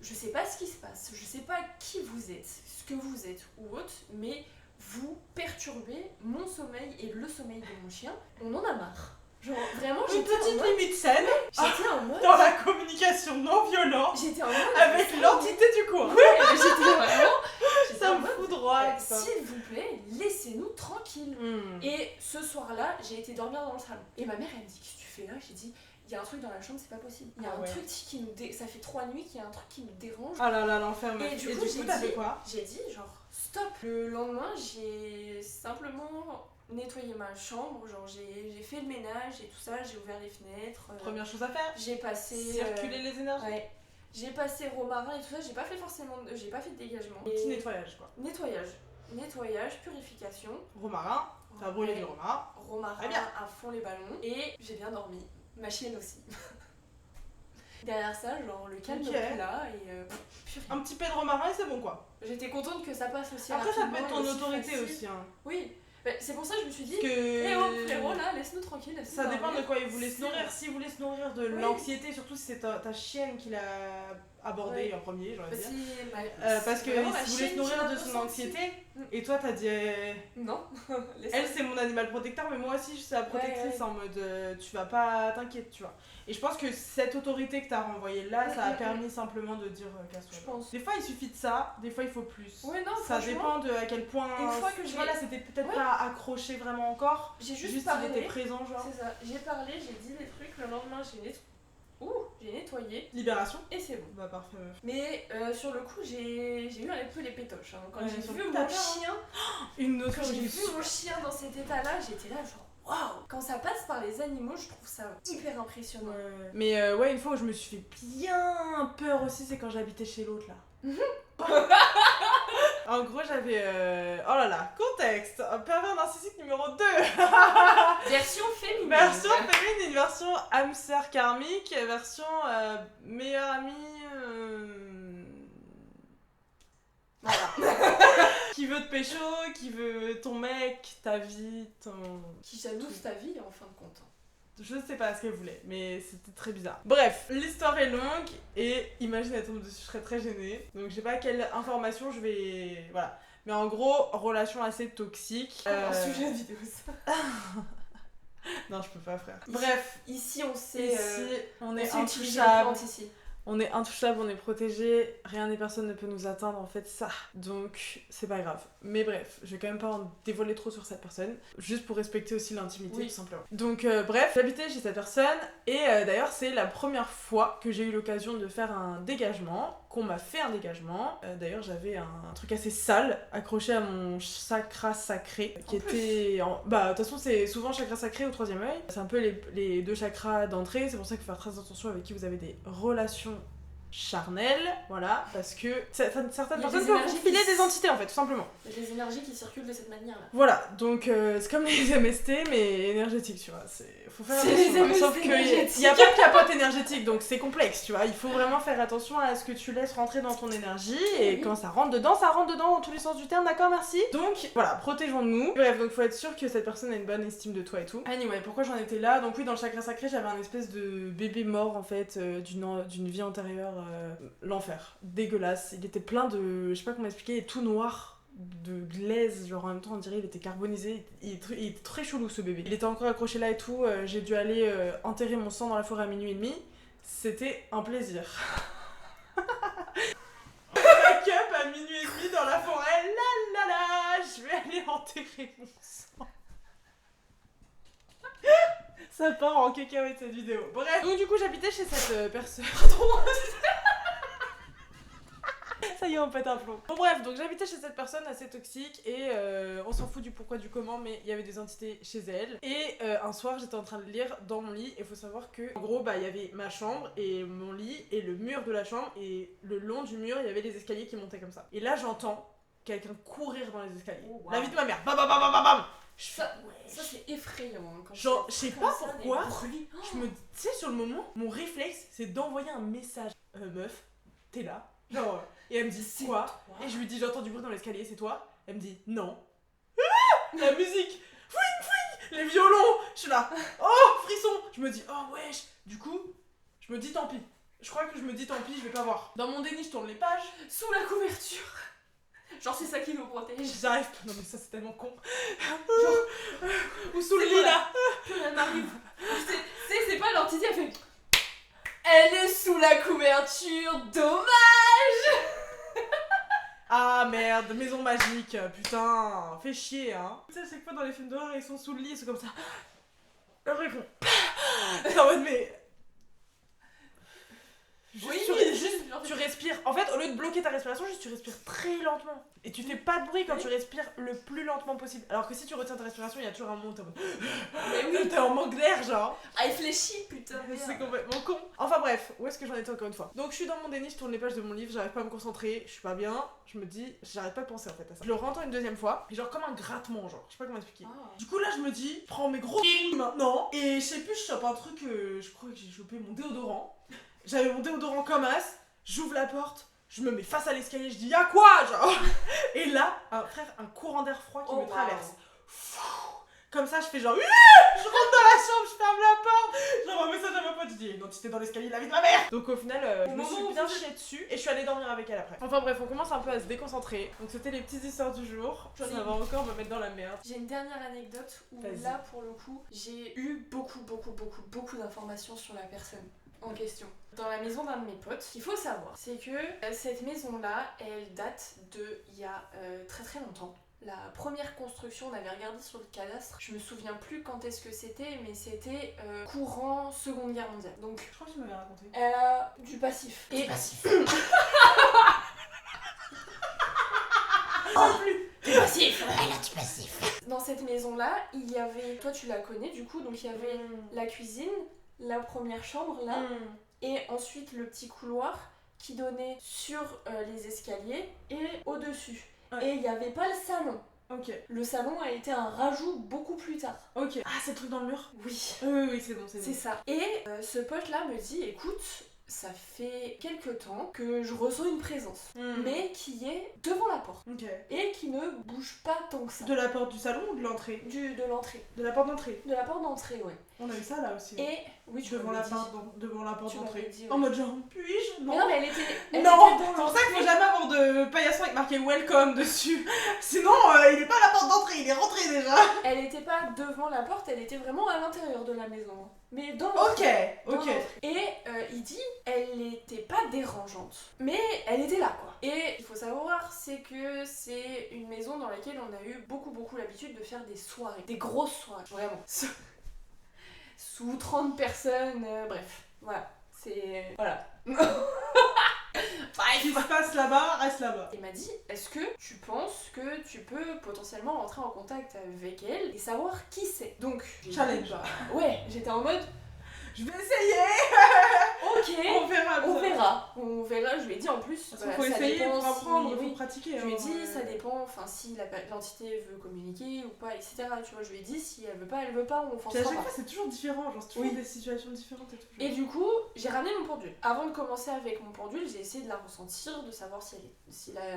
je sais pas ce qui se passe, je sais pas qui vous êtes, ce que vous êtes ou autre, mais vous perturbez mon sommeil et le sommeil de mon chien. On en a marre. Genre, vraiment, une petite limite saine. J'étais en mode. Dans la communication non violente. J'étais en mode. Avec l'entité du coin. Ouais, j'étais vraiment. Ça me fout droit. S'il vous plaît, laissez-nous tranquilles. Et ce soir-là, j'ai été dormir dans le salon. Et ma mère, elle me dit, qu'est-ce que tu fais là? J'ai dit, il y a un truc dans la chambre, c'est pas possible. Il y a un truc qui nous ça fait 3 nuits qu'il y a un truc qui nous dérange. Ah là là, l'enfer. Et du coup, j'ai dit, genre, stop. Le lendemain, j'ai simplement nettoyé ma chambre, genre j'ai fait le ménage et tout ça, j'ai ouvert les fenêtres. Première chose à faire. J'ai passé. Circuler les énergies. Ouais. J'ai passé romarin et tout ça, j'ai pas fait de dégagement. Petit nettoyage quoi. Nettoyage. nettoyage, purification. Romarin, t'as brûlé Ouais. du romarin. Romarin Très bien. à fond les ballons. Et j'ai bien dormi. Ma chienne aussi. Derrière ça, genre le calme Ok. plat et purée. Un petit peu de romarin et c'est bon quoi. J'étais contente que ça passe aussi Après, ça peut rapidement être ton et aussi autorité facile. aussi. Hein. Oui, bah, c'est pour ça que je me suis dit, Parce que. eh oh frérot là, laisse-nous tranquille, laisse-nous Ça dépend de dormir. quoi il voulait se C'est nourrir. bon. S'il voulait se nourrir de Oui. l'anxiété, surtout si c'est ta chienne qui l'a abordé Oui. en premier, j'aurais Bah, dire. si, Parce que vraiment il la voulait se chienne qui nourrir l'a de son ressenti. anxiété. Mm. Et toi, t'as dit. Non, laisse Elle, c'est mon animal protecteur, mais moi aussi, je suis la protectrice ouais. en mode tu vas pas t'inquiète, tu vois. Et je pense que cette autorité que t'as renvoyée là, ça a permis simplement de dire casse-toi. Je pense. Des fois, il suffit de ça, des fois, il faut plus. Ouais, non, Ça franchement, dépend de à quel point. une fois que tu j'ai- vois, là, c'était peut-être Ouais. pas accroché vraiment encore. j'ai juste Juste, il parlé. était présent, genre. C'est ça, j'ai parlé, j'ai dit des trucs, le lendemain j'ai nettoyé Libération. et c'est bon. Bah, parfait, meuf. Mais sur le coup, j'ai eu un peu les pétoches. Hein. Quand Ouais, j'ai sur vu le coup, mon t'as peur, hein. chien, Une autre quand fois, j'ai j'ai vu mon chien dans cet état-là, j'étais là genre waouh. Quand ça passe par les animaux, je trouve ça hyper impressionnant. Ouais. Mais ouais, une fois où je me suis fait bien peur aussi, c'est quand j'habitais chez l'autre là. En gros, j'avais. Oh là là, contexte! Un pervers narcissique numéro 2! Version féminine. Version féminine, version hamster karmique, version meilleure amie. Voilà. Qui veut te pécho, qui veut ton mec, ta vie, ton. Qui jalouse ta vie en fin de compte. Je sais pas ce qu'elle voulait, mais c'était très bizarre. Bref, l'histoire est longue et imagine elle tombe dessus, je serais très gênée. Donc je sais pas quelle information je vais. Voilà. Mais en gros, relation assez toxique. Un sujet de vidéo ça. Non, je peux pas, frère. Ici- Bref, Ici on sait. ici, on est sait utiliser les intouchable. plantes ici. On est intouchable, on est protégé, rien et personne ne peut nous atteindre en fait ça. Donc c'est pas grave. Mais bref, je vais quand même pas en dévoiler trop sur cette personne, juste pour respecter aussi l'intimité Oui. tout simplement. Donc bref, j'habitais chez cette personne et d'ailleurs c'est la première fois que j'ai eu l'occasion de faire un dégagement, qu'on m'a fait un dégagement. D'ailleurs j'avais un truc assez sale accroché à mon chakra sacré qui était... Bah de toute façon c'est souvent chakra sacré au troisième œil. C'est un peu les deux chakras d'entrée, c'est pour ça qu'il faut faire très attention avec qui vous avez des relations charnelles, voilà, parce que certaines Il y a personnes des peuvent énergies vous filer qui des entités en fait, tout simplement. Il y a des énergies qui circulent de cette manière là. Voilà, donc c'est comme les MST mais énergétiques, tu vois, faut faire C'est attention. les MST Sauf qu'il énergétiques. n'y a pas de capote énergétique, donc c'est complexe, tu vois, il faut vraiment faire attention à ce que tu laisses rentrer dans ton énergie, et Oui. quand ça rentre dedans dans tous les sens du terme, d'accord, merci. Donc voilà, protégeons-nous. Bref, donc faut être sûr que cette personne a une bonne estime de toi et tout. Anyway, pourquoi j'en étais là? Donc oui, dans le chakra sacré, j'avais un espèce de bébé mort en fait, d'une vie antérieure, l'enfer, dégueulasse. Il était plein de, je sais pas comment expliquer, tout noir de glaise, genre en même temps on dirait il était carbonisé, il était très chelou ce bébé. Il était encore accroché là et tout, j'ai dû aller enterrer mon sang dans la forêt à 00h30, c'était un plaisir. Make-up à 00h30 dans la forêt, la la la, je vais aller enterrer mon sang. Ça part en cacahuète cette vidéo. Bref, donc du coup j'habitais chez cette personne. Pardon. Ça y est, on pète un plomb. Bon bref, donc j'habitais chez cette personne assez toxique et on s'en fout du pourquoi du comment, mais il y avait des entités chez elle. Et un soir, j'étais en train de lire dans mon lit et il faut savoir que en gros, bah il y avait ma chambre et mon lit et le mur de la chambre et le long du mur, il y avait les escaliers qui montaient comme ça. Et là, j'entends quelqu'un courir dans les escaliers. Oh, wow. La vie de ma mère. Bam bam bam bam bam bam. Ça c'est effrayant. Hein, quand Genre, c'est je sais comme pas ça, des pourquoi. bruits. Je me, tu sais, sur le moment, mon réflexe, c'est d'envoyer un message. Meuf, t'es là. Genre, et elle me dit C'est quoi? toi. Et je lui dis j'entends du bruit dans l'escalier, c'est toi? Elle me dit non. Ah, la musique, fouing fouing, les violons. Je suis là, oh frisson. Je me dis oh wesh. Du coup, je me dis tant pis. Je crois que je me dis tant pis, je vais pas voir. Dans mon déni, je tourne les pages. Sous la couverture. Genre c'est ça qui nous protège. J'arrive. Non mais ça c'est tellement con. Genre, Ou sous le c'est lit quoi, là. plus rien n'arrive. C'est pas l'entité, elle fait. Elle est sous la couverture, dommage. Ah merde, maison magique, putain, fais chier hein. Tu sais, à chaque fois dans les films d'horreur, ils sont sous le lit, c'est comme ça. Alors ils font. C'est en mode mais. Oui, Juste, mais juste genre Tu respires. En fait, au lieu de bloquer ta respiration, juste tu respires très lentement. Et tu fais pas de bruit quand tu respires le plus lentement possible. Alors que si tu retiens ta respiration, il y a toujours un moment où t'es en mode. Mais oui, T'es en manque d'air, genre. ah, il fléchit, putain. C'est complètement con. Enfin bref, où est-ce que j'en étais encore une fois? Donc je suis dans mon déni, je tourne les pages de mon livre, j'arrive pas à me concentrer, je suis pas bien. Je me dis, j'arrête pas de penser en fait à ça. Je le rentends une deuxième fois, et genre comme un grattement, genre. Je sais pas comment expliquer. Ah. Du coup là, je me dis, prends mes gros maintenant. Et je sais plus, je chope un truc, je crois que j'ai chopé mon déodorant. J'avais mon déodorant comme as, j'ouvre la porte. Je me mets face à l'escalier, je dis y'a quoi genre. Et là, un courant d'air froid qui me traverse. Comme ça, je fais genre je rentre dans la chambre, je ferme la porte. J'envoie un message à ma pote, je dis une entité dans l'escalier, la vie de ma mère. Donc au final, je me suis bien chiée dessus et je suis allée dormir avec elle après. Enfin bref, on commence un peu à se déconcentrer. Donc c'était les petites histoires du jour. Ça va encore me mettre dans la merde. J'ai une dernière anecdote où là, pour le coup, j'ai eu beaucoup d'informations sur la personne en question. Dans la maison d'un de mes potes, ce qu'il faut savoir, c'est que cette maison-là, elle date de il y a très très longtemps. La première construction, on avait regardé sur le cadastre, je me souviens plus quand est-ce que c'était, mais c'était courant Seconde Guerre mondiale. Donc, Je crois que tu m'avais raconté. elle a du passif. Du passif. Du passif. Elle a du passif. Dans cette maison-là, il y avait, toi tu la connais du coup, donc il y avait la cuisine, la première chambre là, et ensuite le petit couloir qui donnait sur les escaliers et au-dessus. Ouais. Et il n'y avait pas le salon. Ok. Le salon a été un rajout beaucoup plus tard. Ok. Ah, c'est le truc dans le mur? Oui. Oui, c'est bon, c'est C'est ça. Et ce pote-là me dit, écoute, ça fait quelques temps que je ressens une présence, mais qui est devant la porte. Ok. Et qui ne bouge pas tant que ça. De la porte du salon ou de l'entrée? De l'entrée. De la porte d'entrée. De la porte d'entrée, ouais. On a eu ça là aussi. Et oui, tu devant m'avais la dit. porte Tu d'entrée. m'avais dit, ouais. En mode genre, puis-je? Mais non, mais elle était Non, dans c'est pour ça qu'il faut jamais avoir de paillasson avec marqué welcome dessus. Sinon, il est pas à la porte d'entrée, il est rentré déjà. Elle était pas devant la porte, elle était vraiment à l'intérieur de la maison. Mais dans l'entrée. Ok, ok. Et il dit, elle n'était pas dérangeante, mais elle était là quoi. Et il faut savoir, c'est que c'est une maison dans laquelle on a eu beaucoup l'habitude de faire des soirées, des grosses soirées, vraiment. Sous 30 personnes, bref, voilà. C'est. Voilà. Ce qui se passe là-bas, reste là-bas. Il m'a dit, est-ce que tu penses que tu peux potentiellement rentrer en contact avec elle et savoir qui c'est? Donc, Challenge. Ouais, j'étais en mode, Je vais essayer. ok, On verra. on verra, je lui ai dit en plus, Il faut essayer dépend pour apprendre, il si- faut oui. pratiquer. Je lui ai hein. dit, ça dépend, enfin si l'entité veut communiquer ou pas, etc. Tu vois, je lui ai dit, si elle veut pas, on Puis à forcera chaque pas. fois, c'est toujours différent, genre c'est toujours Oui. des situations différentes et tout. Et du coup, j'ai ramené mon pendule. Avant de commencer avec mon pendule, j'ai essayé de la ressentir, de savoir si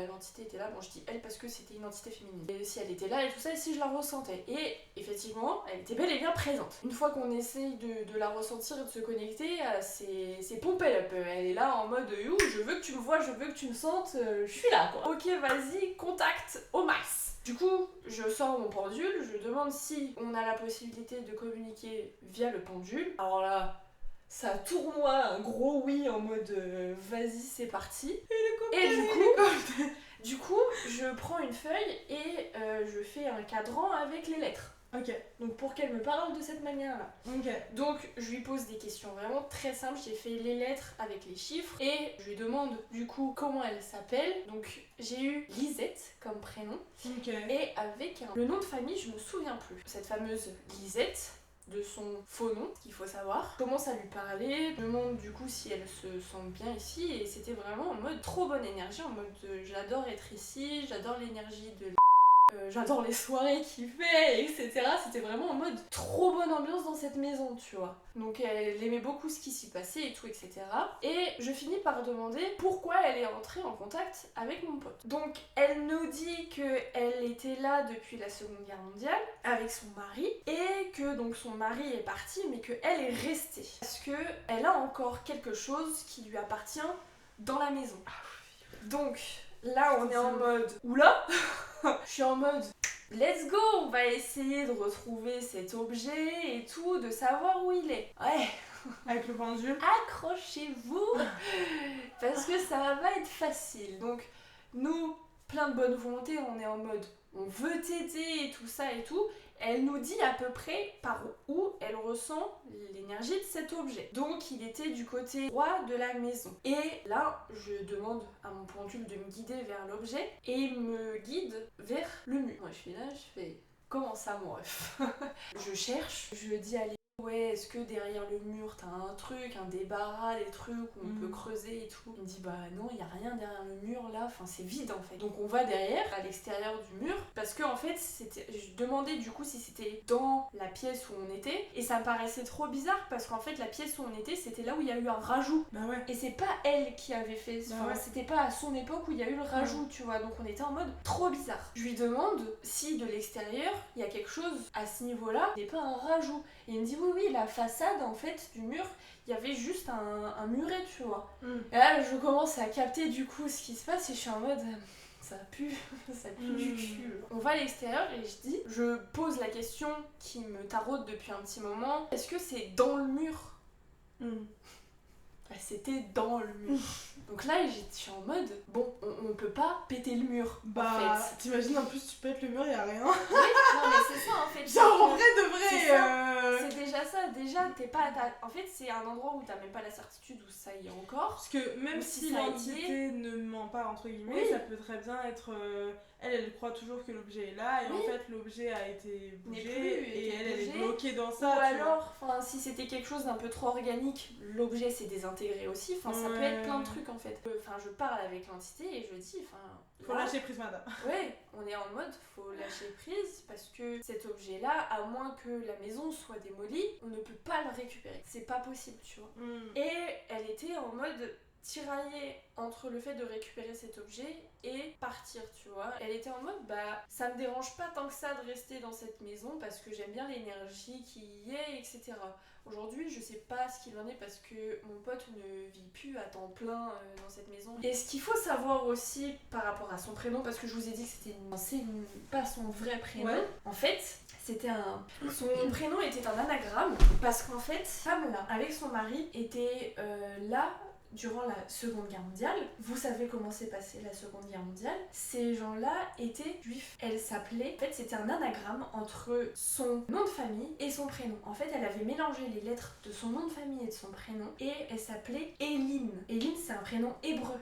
l'entité était là. Bon, je dis elle parce que c'était une entité féminine. Et si elle était là et tout ça, et si je la ressentais. Et effectivement, elle était bel et bien présente. Une fois qu'on essaye de la ressentir et de se connecter, c'est pompe up. Elle est là en mode you, je veux que tu me vois, je veux que tu me sentes, je suis là quoi. Ok, vas-y, contact au max. Du coup, je sors mon pendule, je demande si on a la possibilité de communiquer via le pendule. Alors là, ça tournoie un gros oui en mode vas-y, c'est parti. Et du coup, je prends une feuille et je fais un cadran avec les lettres. Ok. Donc pour qu'elle me parle de cette manière-là. Ok. Donc je lui pose des questions vraiment très simples. J'ai fait les lettres avec les chiffres et je lui demande du coup comment elle s'appelle. Donc j'ai eu Lisette comme prénom Ok. et avec le nom de famille je me souviens plus. Cette fameuse Lisette, de son faux nom, qu'il faut savoir. Je commence à lui parler, je me demande du coup si elle se sent bien ici et c'était vraiment en mode trop bonne énergie, en mode j'adore être ici, j'adore l'énergie de j'adore les soirées qu'il fait, etc. C'était vraiment en mode trop bonne ambiance dans cette maison, tu vois. Donc elle aimait beaucoup ce qui s'y passait et tout, etc. Et je finis par demander pourquoi elle est entrée en contact avec mon pote. Donc elle nous dit qu'elle était là depuis la Seconde Guerre mondiale avec son mari et que donc son mari est parti mais qu'elle est restée. Parce qu'elle a encore quelque chose qui lui appartient dans la maison. Donc là on est en mode oula. Je suis en mode let's go, on va essayer de retrouver cet objet et tout, de savoir où il est. Ouais, Avec le pendule. accrochez-vous parce que ça va pas être facile. Donc nous, plein de bonne volonté, on est en mode on veut t'aider et tout ça et tout. elle nous dit à peu près par où elle ressent l'énergie de cet objet. Donc il était du côté droit de la maison. Et là, je demande à mon pendule de me guider vers l'objet et il me guide vers le mur. Moi je suis là, je fais comment ça mon ref. Je cherche, je dis à ouais, est-ce que derrière le mur t'as un truc, un débarras, des trucs où on peut creuser et tout. Il me dit bah non, il y a rien derrière le mur là, enfin c'est vide en fait. Donc on va derrière, à l'extérieur du mur, parce que en fait je demandais du coup si c'était dans la pièce où on était, et ça me paraissait trop bizarre parce qu'en fait la pièce où on était c'était là où il y a eu un rajout. Bah ouais. Et c'est pas elle qui avait fait, enfin c'était pas à son époque où il y a eu le rajout, tu vois, donc on était en mode trop bizarre. Je lui demande si de l'extérieur il y a quelque chose à ce niveau-là, il n'y a pas un rajout. Et il me dit oui, la façade en fait du mur, il y avait juste un muret, tu vois. Et là je commence à capter du coup ce qui se passe et je suis en mode ça pue, ça pue du cul. On va à l'extérieur et je pose la question qui me taraude depuis un petit moment, est-ce que c'est dans le mur? Bah, c'était dans le mur. Donc là, je suis en mode, bon, on peut pas péter le mur. Bah, en fait. t'imagines en plus, tu pètes le mur, y'a rien. Oui, non, mais c'est ça en fait. Genre, en vrai de vrai. C'est déjà ça. Déjà, en fait, c'est un endroit où t'as même pas la certitude où ça y est encore. Parce que même si l'entité ne ment pas, entre guillemets, ça peut très bien être. Elle croit toujours que l'objet est là, et en fait, l'objet a été bougé, et elle est bloquée dans ça. Ou alors, si c'était quelque chose d'un peu trop organique, l'objet s'est désintégré aussi. Enfin, ça peut être plein de trucs en fait. Enfin, je parle avec l'entité et je dis, faut lâcher prise, madame. Ouais, on est en mode, faut lâcher prise parce que cet objet-là, à moins que la maison soit démolie, on ne peut pas le récupérer. C'est pas possible, tu vois. Et elle était en mode tiraillée entre le fait de récupérer cet objet et partir, tu vois. Elle était en mode, bah, ça me dérange pas tant que ça de rester dans cette maison parce que j'aime bien l'énergie qui y est, etc. Aujourd'hui, je sais pas ce qu'il en est parce que mon pote ne vit plus à temps plein dans cette maison. Et ce qu'il faut savoir aussi par rapport à son prénom, parce que je vous ai dit que c'est pas son vrai prénom, en fait, son prénom était un anagramme parce qu'en fait, cette femme-là, avec son mari, était là durant la Seconde Guerre mondiale. Vous savez comment s'est passée la Seconde Guerre mondiale. Ces gens-là étaient juifs. Elle s'appelait... En fait, c'était un anagramme entre son nom de famille et son prénom. En fait, elle avait mélangé les lettres de son nom de famille et de son prénom et elle s'appelait Éline. Éline, c'est un prénom hébreu.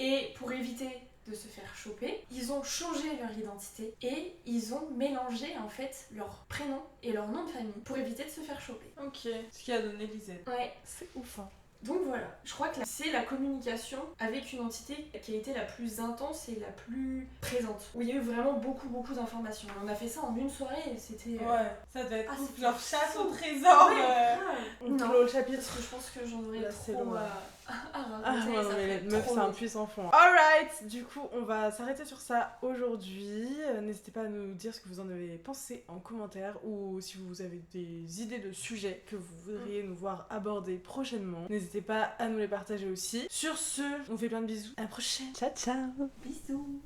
Et pour éviter de se faire choper, ils ont changé leur identité et ils ont mélangé en fait leur prénom et leur nom de famille pour éviter de se faire choper. Ce qui a donné Lisette. Ouais. C'est ouf, hein. Donc voilà, je crois que c'est la communication avec une entité qui a été la plus intense et la plus présente. Où il y a eu vraiment beaucoup d'informations. On a fait ça en une soirée et c'était... Ouais, ça devait être ouf. Leur chasse au trésor. On clôt le chapitre parce que je pense que j'en aurais trop à raconter. Mais meuf, c'est un puissant fond. Alright, du coup, on va s'arrêter sur ça aujourd'hui. N'hésitez pas à nous dire ce que vous en avez pensé en commentaire ou si vous avez des idées de sujets que vous voudriez nous voir aborder prochainement. N'hésitez pas à nous les partager aussi. Sur ce, on vous fait plein de bisous. À la prochaine. Ciao, ciao. Bisous.